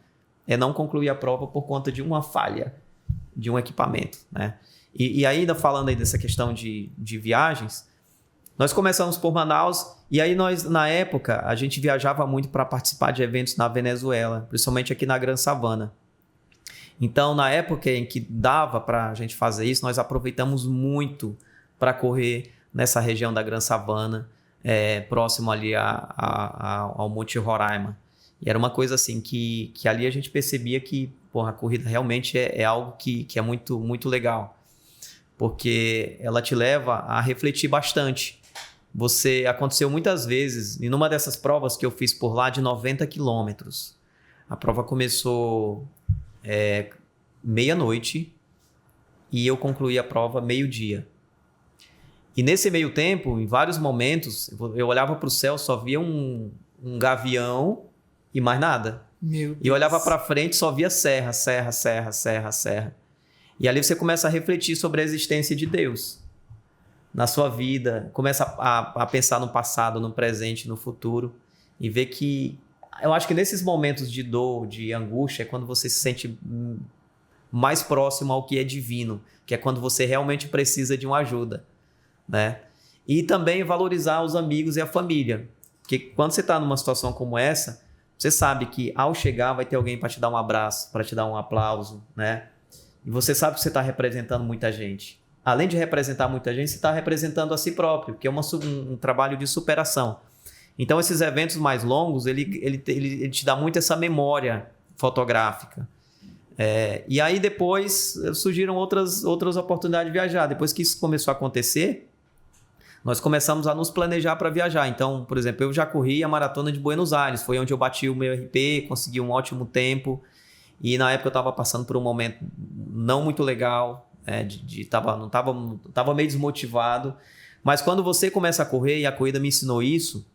não concluir a prova por conta de uma falha de um equipamento, né? E ainda falando aí dessa questão de viagens, nós começamos por Manaus e aí nós, na época, a gente viajava muito para participar de eventos na Venezuela, principalmente aqui na Gran Sabana. Então, na época em que dava para a gente fazer isso, nós aproveitamos muito para correr nessa região da Gran Sabana, próximo ali ao Monte Roraima. E era uma coisa assim que ali a gente percebia que a corrida realmente é algo que é muito, muito legal. Porque ela te leva a refletir bastante. Aconteceu muitas vezes, e numa dessas provas que eu fiz por lá de 90 quilômetros, a prova começou meia-noite e eu concluí a prova meio-dia. E nesse meio tempo, em vários momentos, eu olhava para o céu, só via um gavião e mais nada. Meu Deus. E eu olhava para frente, só via serra, serra, serra, serra, serra. E ali você começa a refletir sobre a existência de Deus na sua vida, começa a pensar no passado, no presente, no futuro e ver que eu acho que nesses momentos de dor, de angústia, é quando você se sente mais próximo ao que é divino, que é quando você realmente precisa de uma ajuda, né? E também valorizar os amigos e a família, porque quando você está numa situação como essa, você sabe que ao chegar vai ter alguém para te dar um abraço, para te dar um aplauso, né? E você sabe que você está representando muita gente. Além de representar muita gente, você está representando a si próprio, que é um trabalho de superação. Então, esses eventos mais longos, ele te dá muito essa memória fotográfica. E aí, depois, surgiram outras oportunidades de viajar. Depois que isso começou a acontecer, nós começamos a nos planejar para viajar. Então, por exemplo, eu já corri a Maratona de Buenos Aires. Foi onde eu bati o meu RP, consegui um ótimo tempo. E na época eu estava passando por um momento não muito legal, tava meio desmotivado. Mas quando você começa a correr, e a corrida me ensinou isso,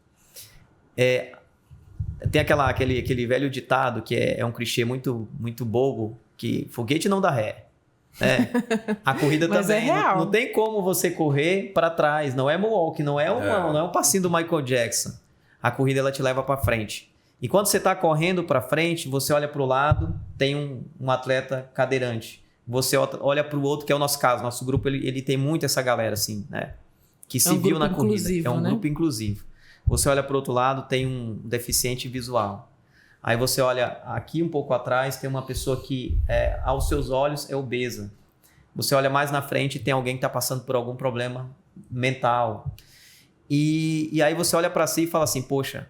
tem aquele velho ditado que é um clichê muito, muito bobo, que foguete não dá ré. A corrida mas também. É real. Não tem como você correr para trás, não é moonwalk, não é um passinho do Michael Jackson. A corrida ela te leva para frente. E quando você está correndo para frente, você olha para o lado, tem um atleta cadeirante. Você olha para o outro, que é o nosso caso. Nosso grupo ele tem muito essa galera assim, né? Que se viu na corrida. É um grupo inclusivo. Você olha para o outro lado, tem um deficiente visual. Aí você olha aqui um pouco atrás, tem uma pessoa que, aos seus olhos, é obesa. Você olha mais na frente, tem alguém que está passando por algum problema mental. E aí você olha para si e fala assim, poxa,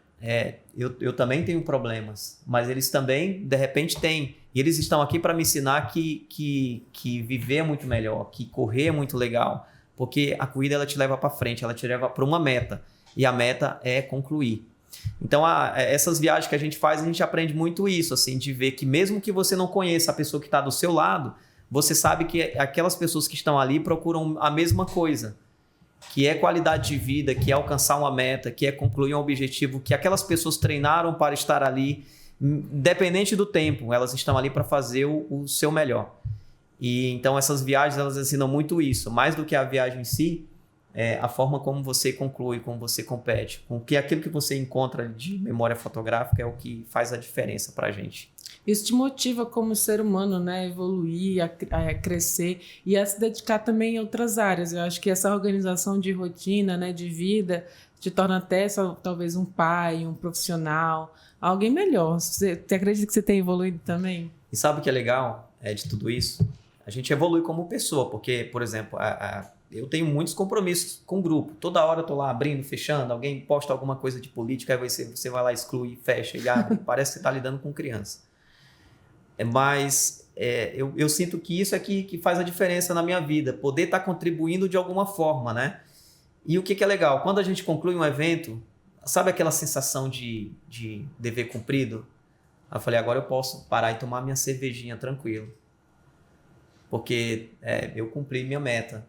eu também tenho problemas, mas eles também, de repente, têm. E eles estão aqui para me ensinar que viver é muito melhor, que correr é muito legal, porque a corrida ela te leva para frente, ela te leva para uma meta, e a meta é concluir. Então, essas viagens que a gente faz, a gente aprende muito isso, assim, de ver que mesmo que você não conheça a pessoa que está do seu lado, você sabe que aquelas pessoas que estão ali procuram a mesma coisa, que é qualidade de vida, que é alcançar uma meta, que é concluir um objetivo, que aquelas pessoas treinaram para estar ali, independente do tempo, elas estão ali para fazer o seu melhor. E então essas viagens, elas ensinam muito isso, mais do que a viagem em si, a forma como você conclui, como você compete, com que aquilo que você encontra de memória fotográfica é o que faz a diferença para a gente. Isso te motiva como ser humano, né? A evoluir, a crescer e a se dedicar também em outras áreas. Eu acho que essa organização de rotina, né, de vida, te torna até talvez um pai, um profissional, alguém melhor. Você acredita que você tem evoluído também? E sabe o que é legal de tudo isso? A gente evolui como pessoa, porque, por exemplo, eu tenho muitos compromissos com o grupo. Toda hora eu tô lá abrindo, fechando, alguém posta alguma coisa de política, aí você vai lá, exclui, fecha e abre. Parece que você está lidando com criança. Mas eu sinto que isso é que faz a diferença na minha vida, poder estar contribuindo de alguma forma, né? E o que é legal, quando a gente conclui um evento, sabe aquela sensação de dever cumprido? Eu falei, agora eu posso parar e tomar minha cervejinha tranquilo, porque eu cumpri minha meta.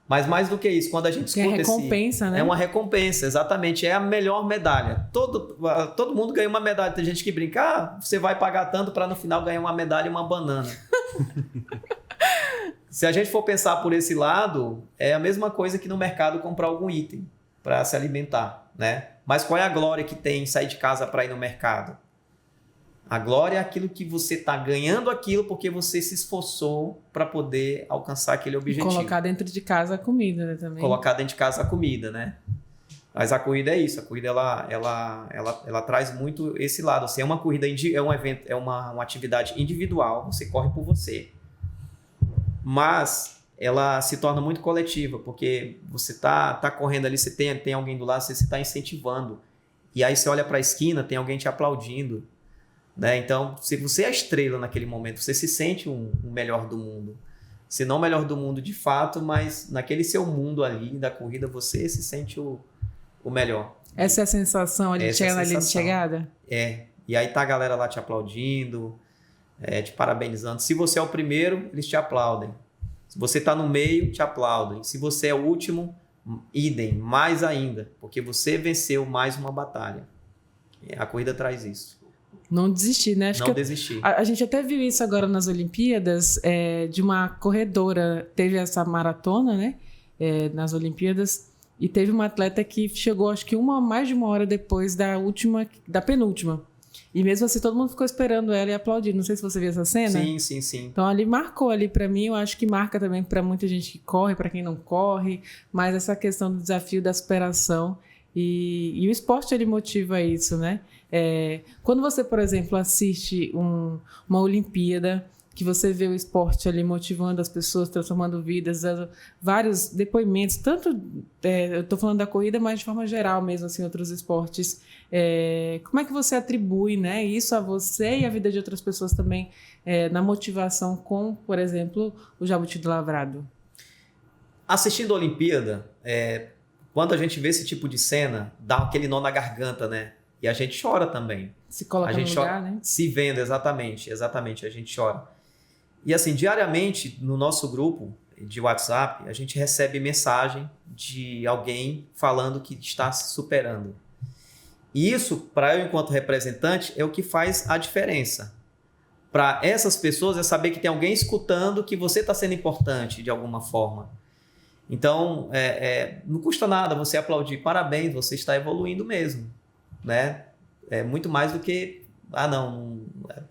Mas mais do que isso, quando a gente escuta recompensa, né? É uma recompensa, exatamente. É a melhor medalha. Todo mundo ganha uma medalha. Tem gente que brinca, você vai pagar tanto para no final ganhar uma medalha e uma banana. Se a gente for pensar por esse lado, é a mesma coisa que no mercado comprar algum item para se alimentar, né? Mas qual é a glória que tem sair de casa para ir no mercado? A glória é aquilo que você está ganhando aquilo porque você se esforçou para poder alcançar aquele objetivo. E colocar dentro de casa a comida, né? Também. Colocar dentro de casa a comida, né? Mas a corrida é isso. A corrida ela traz muito esse lado. Assim, é uma corrida, é um evento, é uma atividade individual. Você corre por você. Mas ela se torna muito coletiva, porque você tá correndo ali, você tem alguém do lado, você está incentivando. E aí você olha para a esquina, tem alguém te aplaudindo. Né? Então, se você é a estrela naquele momento, você se sente o melhor do mundo. Se não o melhor do mundo de fato, mas naquele seu mundo ali da corrida, você se sente o melhor. Essa é a sensação ali de chegada? E aí tá a galera lá te aplaudindo, te parabenizando. Se você é o primeiro, eles te aplaudem. Se você tá no meio, te aplaudem. Se você é o último, idem, mais ainda, porque você venceu mais uma batalha. A corrida traz isso. Não desistir, né? Não desistir. A gente até viu isso agora nas Olimpíadas, de uma corredora, teve essa maratona, né? Nas Olimpíadas, e teve uma atleta que chegou, acho que mais de uma hora depois da penúltima. E mesmo assim, todo mundo ficou esperando ela e aplaudindo. Não sei se você viu essa cena. Sim. Então, ali marcou ali para mim, eu acho que marca também para muita gente que corre, para quem não corre, mas essa questão do desafio da superação. E o esporte, ele motiva isso, né? Quando você, por exemplo, assiste uma Olimpíada, que você vê o esporte ali motivando as pessoas, transformando vidas, vários depoimentos, tanto, eu estou falando da corrida, mas de forma geral mesmo, assim, outros esportes. Como é que você atribui, né, isso a você e a vida de outras pessoas também na motivação com, por exemplo, o Jabuti do Lavrado? Assistindo a Olimpíada, quando a gente vê esse tipo de cena, dá aquele nó na garganta, né? E a gente chora também. Se coloca no lugar, né? Se vendo, exatamente, a gente chora. E assim, diariamente, no nosso grupo de WhatsApp, a gente recebe mensagem de alguém falando que está se superando. E isso, para eu, enquanto representante, é o que faz a diferença. Para essas pessoas, é saber que tem alguém escutando que você está sendo importante de alguma forma. Então, não custa nada você aplaudir. Parabéns, você está evoluindo mesmo. Né? É muito mais do que,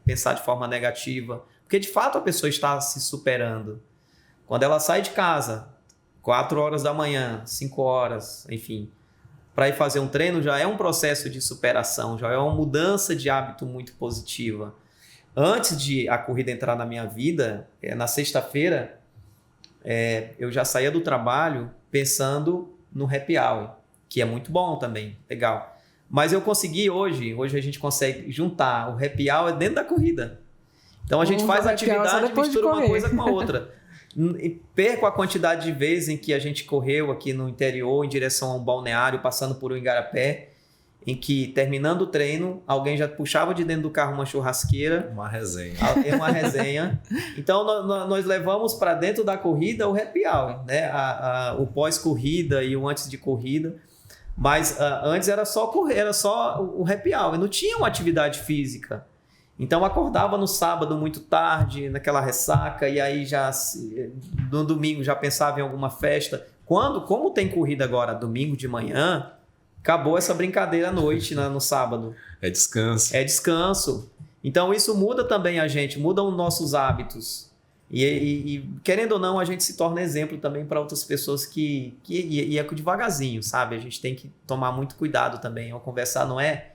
pensar de forma negativa. Porque, de fato, a pessoa está se superando. Quando ela sai de casa, 4 horas da manhã, 5 horas, enfim, para ir fazer um treino, já é um processo de superação, já é uma mudança de hábito muito positiva. Antes de a corrida entrar na minha vida, na sexta-feira, eu já saía do trabalho pensando no happy hour, que é muito bom também, legal. Mas eu consegui hoje a gente consegue juntar o happy hour dentro da corrida. Então a gente faz a atividade e mistura uma coisa com a outra. Perco a quantidade de vezes em que a gente correu aqui no interior em direção a um balneário, passando por um igarapé, em que, terminando o treino, alguém já puxava de dentro do carro uma churrasqueira. Uma resenha. Uma resenha. Então, nós levamos para dentro da corrida o happy hour, né? O pós-corrida e o antes de corrida. Mas antes era só correr, era só o happy hour. Não tinha uma atividade física. Então, acordava no sábado muito tarde, naquela ressaca, e aí já no domingo já pensava em alguma festa. Como tem corrida agora, domingo de manhã, acabou essa brincadeira à noite, no sábado. É descanso. É descanso. Então, isso muda também a gente, mudam os nossos hábitos. E querendo ou não, a gente se torna exemplo também para outras pessoas que é devagarzinho, sabe? A gente tem que tomar muito cuidado também. Ao conversar não é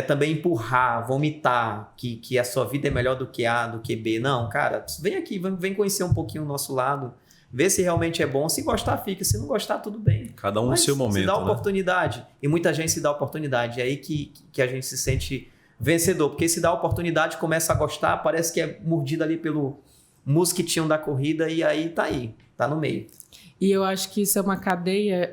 também empurrar, vomitar, que a sua vida é melhor do que A, do que B. Não, cara, vem aqui, vem conhecer um pouquinho o nosso lado, ver se realmente é bom. Se gostar, fica. Se não gostar, tudo bem. Cada um no seu momento, se dá oportunidade. E muita gente se dá oportunidade. É aí que a gente se sente vencedor. Porque se dá oportunidade, começa a gostar, parece que é mordido ali pelo mosquitinho da corrida e aí, tá no meio. E eu acho que isso é uma cadeia.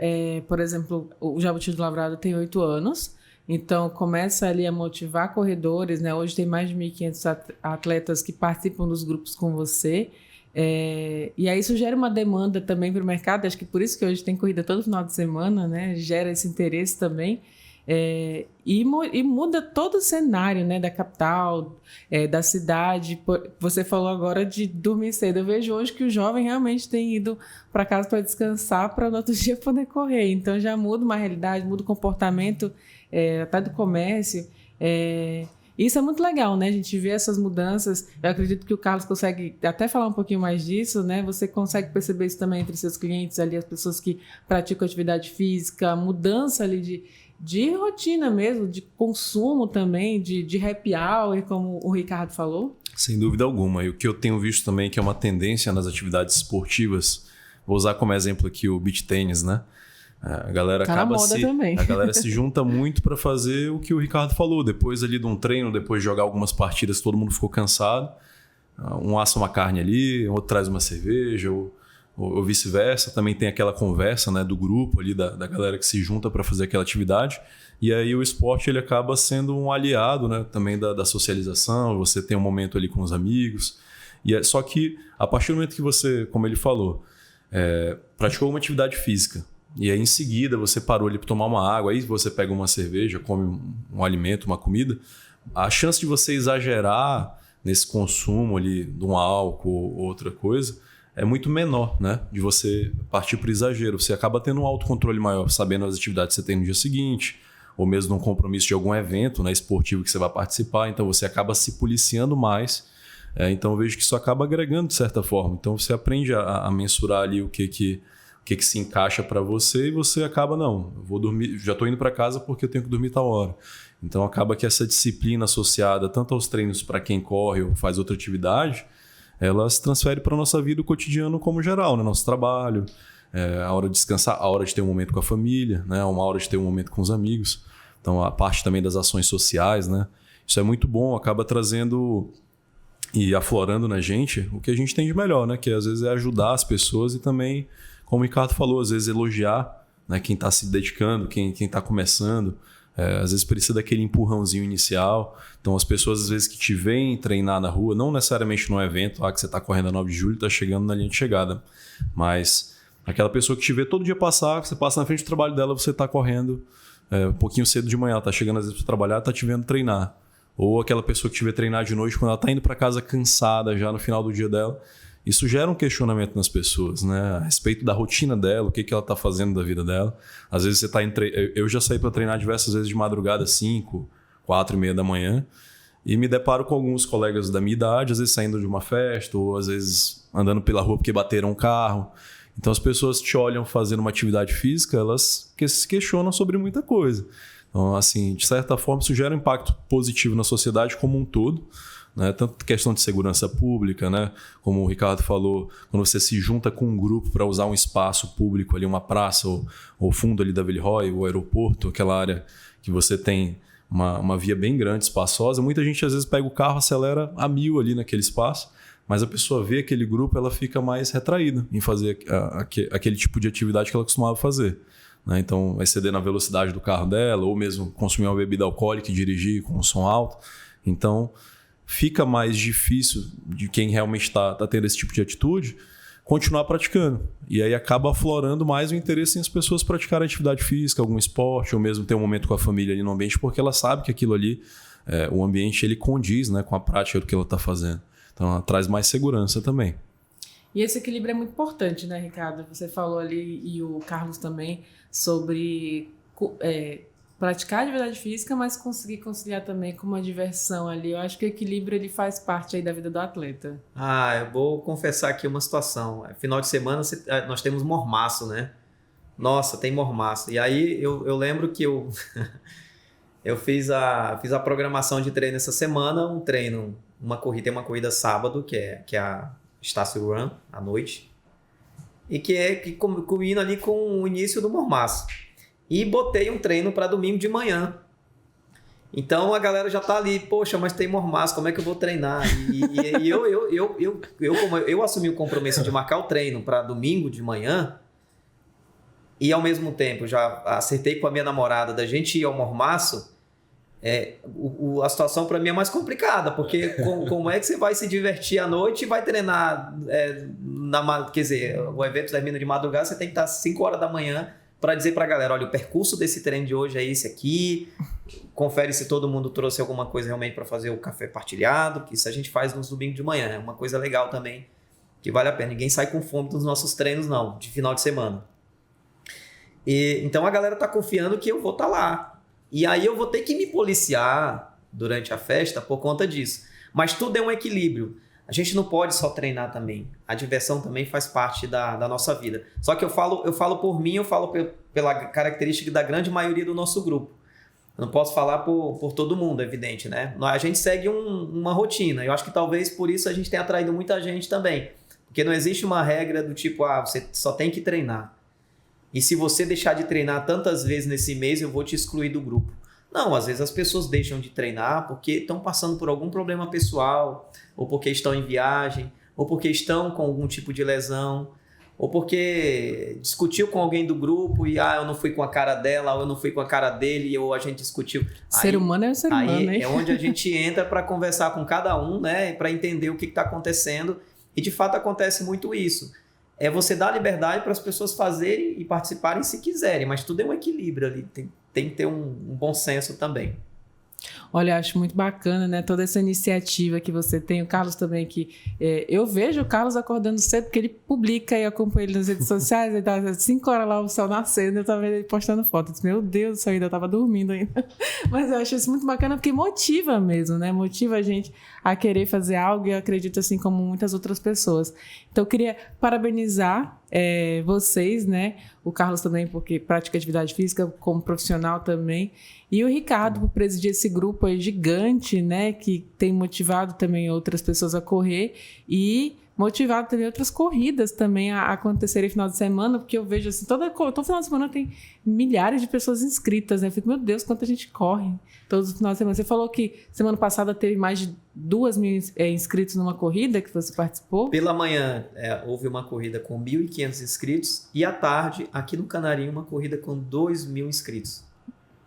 Por exemplo, o Jabuti do Lavrado tem 8 anos. Então, começa ali a motivar corredores, né? Hoje tem mais de 1.500 atletas que participam dos grupos com você. E aí isso gera uma demanda também para o mercado. Acho que por isso que hoje tem corrida todo final de semana, né? Gera esse interesse também. E muda todo o cenário, né? Da capital, da cidade. Você falou agora de dormir cedo. Eu vejo hoje que o jovem realmente tem ido para casa para descansar, para no outro dia poder correr. Então já muda uma realidade, muda o comportamento até do comércio. Isso é muito legal, né? A gente vê essas mudanças. Eu acredito que o Carlos consegue até falar um pouquinho mais disso, né? Você consegue perceber isso também entre seus clientes ali, as pessoas que praticam atividade física, a mudança ali de rotina mesmo, de consumo também, de happy hour, como o Ricardo falou? Sem dúvida alguma. E o que eu tenho visto também que é uma tendência nas atividades esportivas, vou usar como exemplo aqui o beach tênis, né? A galera a galera se junta muito para fazer o que o Ricardo falou. Depois ali de um treino, depois de jogar algumas partidas, todo mundo ficou cansado. Um assa uma carne ali, outro traz uma cerveja, ou vice-versa. Também tem aquela conversa, né, do grupo ali, da galera que se junta para fazer aquela atividade. E aí o esporte ele acaba sendo um aliado, né, também da socialização. Você tem um momento ali com os amigos. Só que a partir do momento que você, como ele falou, praticou uma atividade física, e aí em seguida você parou ali para tomar uma água, aí você pega uma cerveja, come um alimento, uma comida, a chance de você exagerar nesse consumo ali de um álcool ou outra coisa é muito menor, né? De você partir para o exagero. Você acaba tendo um autocontrole maior, sabendo as atividades que você tem no dia seguinte, ou mesmo num compromisso de algum evento, né, esportivo que você vai participar, então você acaba se policiando mais. Então eu vejo que isso acaba agregando de certa forma. Então você aprende a mensurar ali o que se encaixa para você, e você acaba, não, eu vou dormir, já estou indo para casa porque eu tenho que dormir tal hora. Então acaba que essa disciplina associada tanto aos treinos para quem corre ou faz outra atividade, ela se transfere para a nossa vida, o cotidiano como geral, né? Nosso trabalho, a hora de descansar, a hora de ter um momento com a família, né? Uma hora de ter um momento com os amigos. Então a parte também das ações sociais, né? Isso é muito bom, acaba trazendo e aflorando na gente o que a gente tem de melhor, né? Que às vezes é ajudar as pessoas e também, como o Ricardo falou, às vezes elogiar, né, quem está se dedicando, quem está começando. Às vezes precisa daquele empurrãozinho inicial. Então as pessoas às vezes que te veem treinar na rua, não necessariamente num evento, que você está correndo a 9 de julho e está chegando na linha de chegada, mas aquela pessoa que te vê todo dia passar, que você passa na frente do trabalho dela, você está correndo um pouquinho cedo de manhã, está chegando às vezes para trabalhar, está te vendo treinar. Ou aquela pessoa que te vê treinar de noite, quando ela está indo para casa cansada já no final do dia dela. Isso gera um questionamento nas pessoas, né? A respeito da rotina dela, o que ela está fazendo da vida dela. Às vezes você está eu já saí para treinar diversas vezes de madrugada, 5, 4h30 da manhã, e me deparo com alguns colegas da minha idade, às vezes saindo de uma festa, ou às vezes andando pela rua porque bateram um carro. Então as pessoas te olham fazendo uma atividade física, elas se questionam sobre muita coisa. Então, assim, de certa forma, isso gera um impacto positivo na sociedade como um todo, né? Tanto questão de segurança pública, né? Como o Ricardo falou, quando você se junta com um grupo para usar um espaço público ali, uma praça, ou fundo ali da Villeroy, o aeroporto, aquela área que você tem uma via bem grande, espaçosa, muita gente às vezes pega o carro, acelera a 1000 ali naquele espaço, mas a pessoa vê aquele grupo, ela fica mais retraída em fazer aquele tipo de atividade que ela costumava fazer, né? Então, exceder na velocidade do carro dela, ou mesmo consumir uma bebida alcoólica e dirigir com um som alto. Então, fica mais difícil de quem realmente está tendo esse tipo de atitude continuar praticando. E aí acaba aflorando mais o interesse em as pessoas praticarem atividade física, algum esporte, ou mesmo ter um momento com a família ali no ambiente, porque ela sabe que aquilo ali, o ambiente, ele condiz, né, com a prática do que ela está fazendo. Então, ela traz mais segurança também. E esse equilíbrio é muito importante, né, Ricardo? Você falou ali, e o Carlos também, sobre praticar atividade física, mas conseguir conciliar também com uma diversão ali. Eu acho que o equilíbrio ele faz parte aí da vida do atleta. Eu vou confessar aqui uma situação. Final de semana nós temos mormaço, né? Nossa, tem mormaço. E aí eu lembro que eu fiz a programação de treino essa semana, tem uma corrida sábado, que é a Estácio Run, à noite, e que combina ali com o início do mormaço. E botei um treino para domingo de manhã. Então a galera já tá ali, poxa, mas tem mormaço, como é que eu vou treinar? E eu assumi o compromisso de marcar o treino para domingo de manhã, e ao mesmo tempo já acertei com a minha namorada da gente ir ao mormaço. A situação para mim é mais complicada, porque como é que você vai se divertir à noite e vai treinar? Quer dizer, o evento termina de madrugada, você tem que estar 5 horas da manhã para dizer para a galera, olha, o percurso desse treino de hoje é esse aqui, confere se todo mundo trouxe alguma coisa realmente para fazer o café partilhado, que isso a gente faz nos domingos de manhã, é uma coisa legal também, que vale a pena. Ninguém sai com fome dos nossos treinos, não, de final de semana. Então a galera tá confiando que eu vou estar lá. E aí eu vou ter que me policiar durante a festa por conta disso. Mas tudo é um equilíbrio. A gente não pode só treinar também. A diversão também faz parte da nossa vida. Só que eu falo por mim, eu falo pela característica da grande maioria do nosso grupo. Eu não posso falar por todo mundo, é evidente, né? A gente segue uma rotina. Eu acho que talvez por isso a gente tenha atraído muita gente também. Porque não existe uma regra do tipo, você só tem que treinar. E se você deixar de treinar tantas vezes nesse mês, eu vou te excluir do grupo. Não, às vezes as pessoas deixam de treinar porque estão passando por algum problema pessoal, ou porque estão em viagem, ou porque estão com algum tipo de lesão, ou porque discutiu com alguém do grupo e eu não fui com a cara dela, ou eu não fui com a cara dele, ou a gente discutiu. Ser humano é o ser humano, né? É onde a gente entra para conversar com cada um, né? Para entender o que está acontecendo. E de fato acontece muito isso. É você dar liberdade para as pessoas fazerem e participarem se quiserem, mas tudo é um equilíbrio ali, tem que ter um bom senso também. Olha, eu acho muito bacana, né? Toda essa iniciativa que você tem. O Carlos também, que eu vejo o Carlos acordando cedo, porque ele publica e acompanha ele nas redes sociais. Ele tá às 5 horas lá, o sol nascendo, eu tava vendo ele postando foto. Eu disse, meu Deus do céu, eu ainda tava dormindo ainda. Mas eu acho isso muito bacana, porque motiva mesmo, né? Motiva a gente a querer fazer algo, e eu acredito assim como muitas outras pessoas. Então, eu queria parabenizar vocês, né? O Carlos também, porque pratica atividade física como profissional também. E o Ricardo, por presidir esse grupo aí gigante, né? Que tem motivado também outras pessoas a correr e motivado também outras corridas também a acontecerem no final de semana, porque eu vejo assim, todo final de semana tem milhares de pessoas inscritas, né? Eu fico, meu Deus, quanta gente corre todos os finais de semana. Você falou que semana passada teve mais de 2.000 inscritos numa corrida que você participou? Pela manhã houve uma corrida com 1.500 inscritos e à tarde, aqui no Canarinho, uma corrida com 2.000 inscritos.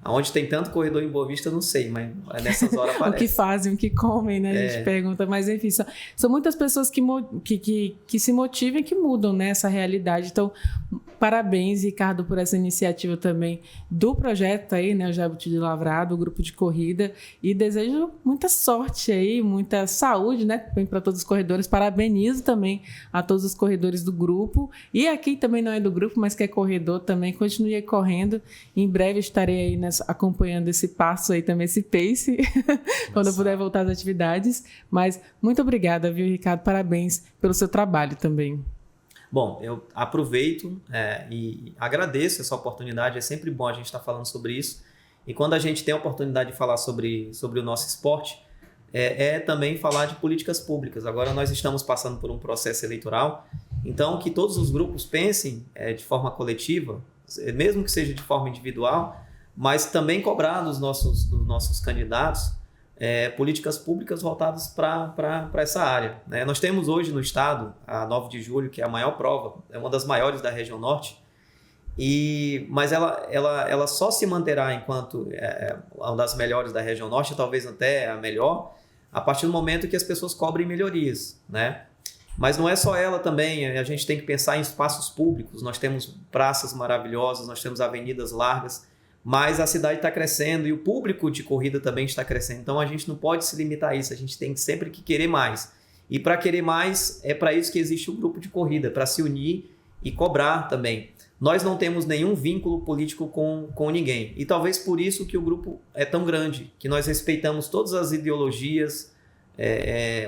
Aonde tem tanto corredor em Boa Vista, eu não sei, mas nessas horas aparece. O que fazem, o que comem, né? A gente pergunta, mas enfim, são muitas pessoas que se motivam e que mudam, né, essa realidade. Então, Parabéns, Ricardo, por essa iniciativa também do projeto aí, né, o Jabuti do Lavrado, o grupo de corrida, e desejo muita sorte aí, muita saúde, né, para todos os corredores. Parabenizo também a todos os corredores do grupo, e aqui também não é do grupo, mas que é corredor também, continue correndo. Em breve estarei aí acompanhando esse passo aí também, esse pace, quando eu puder voltar às atividades. Mas muito obrigada, viu, Ricardo? Parabéns pelo seu trabalho também. Bom, eu aproveito e agradeço essa oportunidade. É sempre bom a gente estar falando sobre isso. E quando a gente tem a oportunidade de falar sobre o nosso esporte, também falar de políticas públicas. Agora nós estamos passando por um processo eleitoral, então que todos os grupos pensem de forma coletiva, mesmo que seja de forma individual, mas também cobrar dos nossos candidatos políticas públicas voltadas para essa área, né? Nós temos hoje no estado a 9 de julho, que é a maior prova, é uma das maiores da região norte, mas ela só se manterá enquanto uma das melhores da região norte, talvez até a melhor, a partir do momento que as pessoas cobrem melhorias, né? Mas não é só ela também, a gente tem que pensar em espaços públicos. Nós temos praças maravilhosas, nós temos avenidas largas, mas a cidade está crescendo e o público de corrida também está crescendo. Então a gente não pode se limitar a isso, a gente tem sempre que querer mais. E para querer mais, é para isso que existe o grupo de corrida, para se unir e cobrar também. Nós não temos nenhum vínculo político com ninguém. E talvez por isso que o grupo é tão grande, que nós respeitamos todas as ideologias,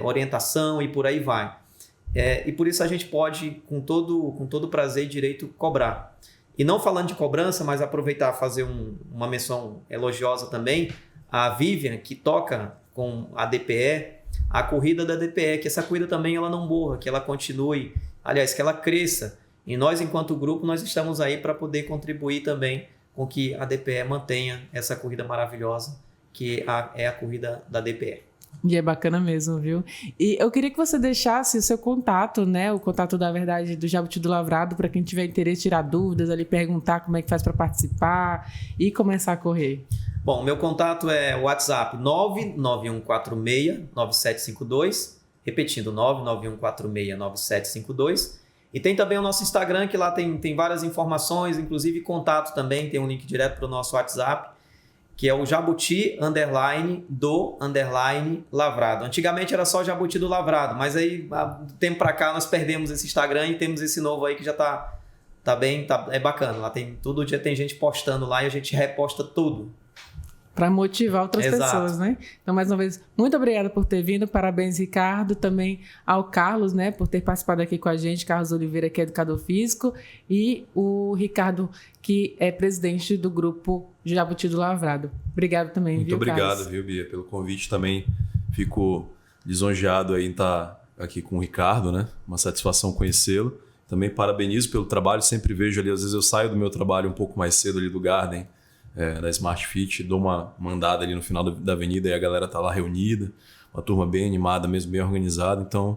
orientação e por aí vai. E por isso a gente pode, com todo prazer e direito, cobrar. E não falando de cobrança, mas aproveitar e fazer uma menção elogiosa também, a Vivian, que toca com a DPE, a corrida da DPE, que essa corrida também ela não morra, que ela continue, aliás, que ela cresça. E nós, enquanto grupo, nós estamos aí para poder contribuir também com que a DPE mantenha essa corrida maravilhosa, que é a corrida da DPE. E é bacana mesmo, viu? E eu queria que você deixasse o seu contato, né? O contato, da verdade, do Jabuti do Lavrado, para quem tiver interesse, tirar dúvidas ali, perguntar como é que faz para participar e começar a correr. Bom, meu contato é o WhatsApp 991469752, repetindo, 991469752. E tem também o nosso Instagram, que lá tem várias informações, inclusive contato também, tem um link direto para o nosso WhatsApp, que é o Jabuti _Lavrado. Antigamente era só Jabuti do Lavrado, mas aí, do tempo para cá, nós perdemos esse Instagram e temos esse novo aí que já tá bem, é bacana. Lá todo dia tem gente postando lá e a gente reposta tudo. Para motivar outras pessoas, né? Então, mais uma vez, muito obrigada por ter vindo. Parabéns, Ricardo. Também ao Carlos, né? Por ter participado aqui com a gente. Carlos Oliveira, que é educador físico. E o Ricardo, que é presidente do grupo Jabuti do Lavrado. Obrigado também, muito viu, obrigado, Carlos? Viu, Bia, pelo convite também. Fico lisonjeado aí em estar aqui com o Ricardo, né? Uma satisfação conhecê-lo. Também parabenizo pelo trabalho. Sempre vejo ali, às vezes eu saio do meu trabalho um pouco mais cedo ali do Garden, da Smart Fit, dou uma andada ali no final da avenida e a galera tá lá reunida, uma turma bem animada mesmo, bem organizada. Então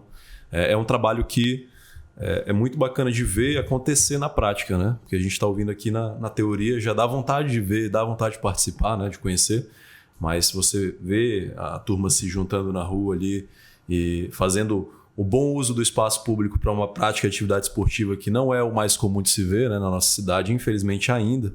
é um trabalho que é muito bacana de ver acontecer na prática, né? Porque a gente está ouvindo aqui na teoria, já dá vontade de ver, dá vontade de participar, né? De conhecer, mas se você vê a turma se juntando na rua ali e fazendo o bom uso do espaço público para uma prática de atividade esportiva que não é o mais comum de se ver, né? Na nossa cidade, infelizmente ainda.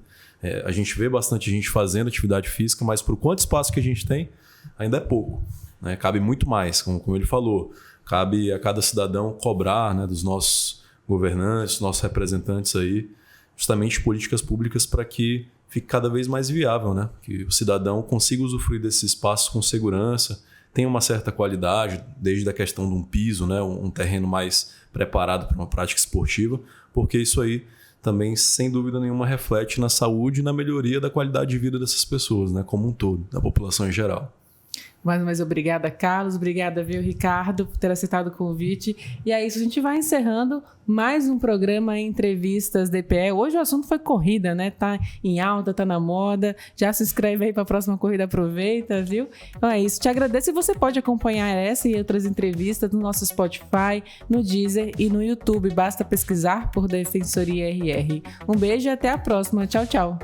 A gente vê bastante gente fazendo atividade física, mas por quanto espaço que a gente tem, ainda é pouco, né? Cabe muito mais, como ele falou. Cabe a cada cidadão cobrar, né, dos nossos governantes, nossos representantes aí, justamente políticas públicas para que fique cada vez mais viável, né? Que o cidadão consiga usufruir desse espaço com segurança, tenha uma certa qualidade, desde a questão de um piso, né, um terreno mais preparado para uma prática esportiva, porque isso aí também, sem dúvida nenhuma, reflete na saúde e na melhoria da qualidade de vida dessas pessoas, né, como um todo, da população em geral. Mais obrigada, Carlos. Obrigada, viu, Ricardo, por ter aceitado o convite. E é isso, a gente vai encerrando mais um programa Entrevistas DPE. Hoje o assunto foi corrida, né? Tá em alta, tá na moda. Já se inscreve aí para a próxima corrida, aproveita, viu? Então é isso, te agradeço e você pode acompanhar essa e outras entrevistas no nosso Spotify, no Deezer e no YouTube. Basta pesquisar por Defensoria RR. Um beijo e até a próxima. Tchau, tchau.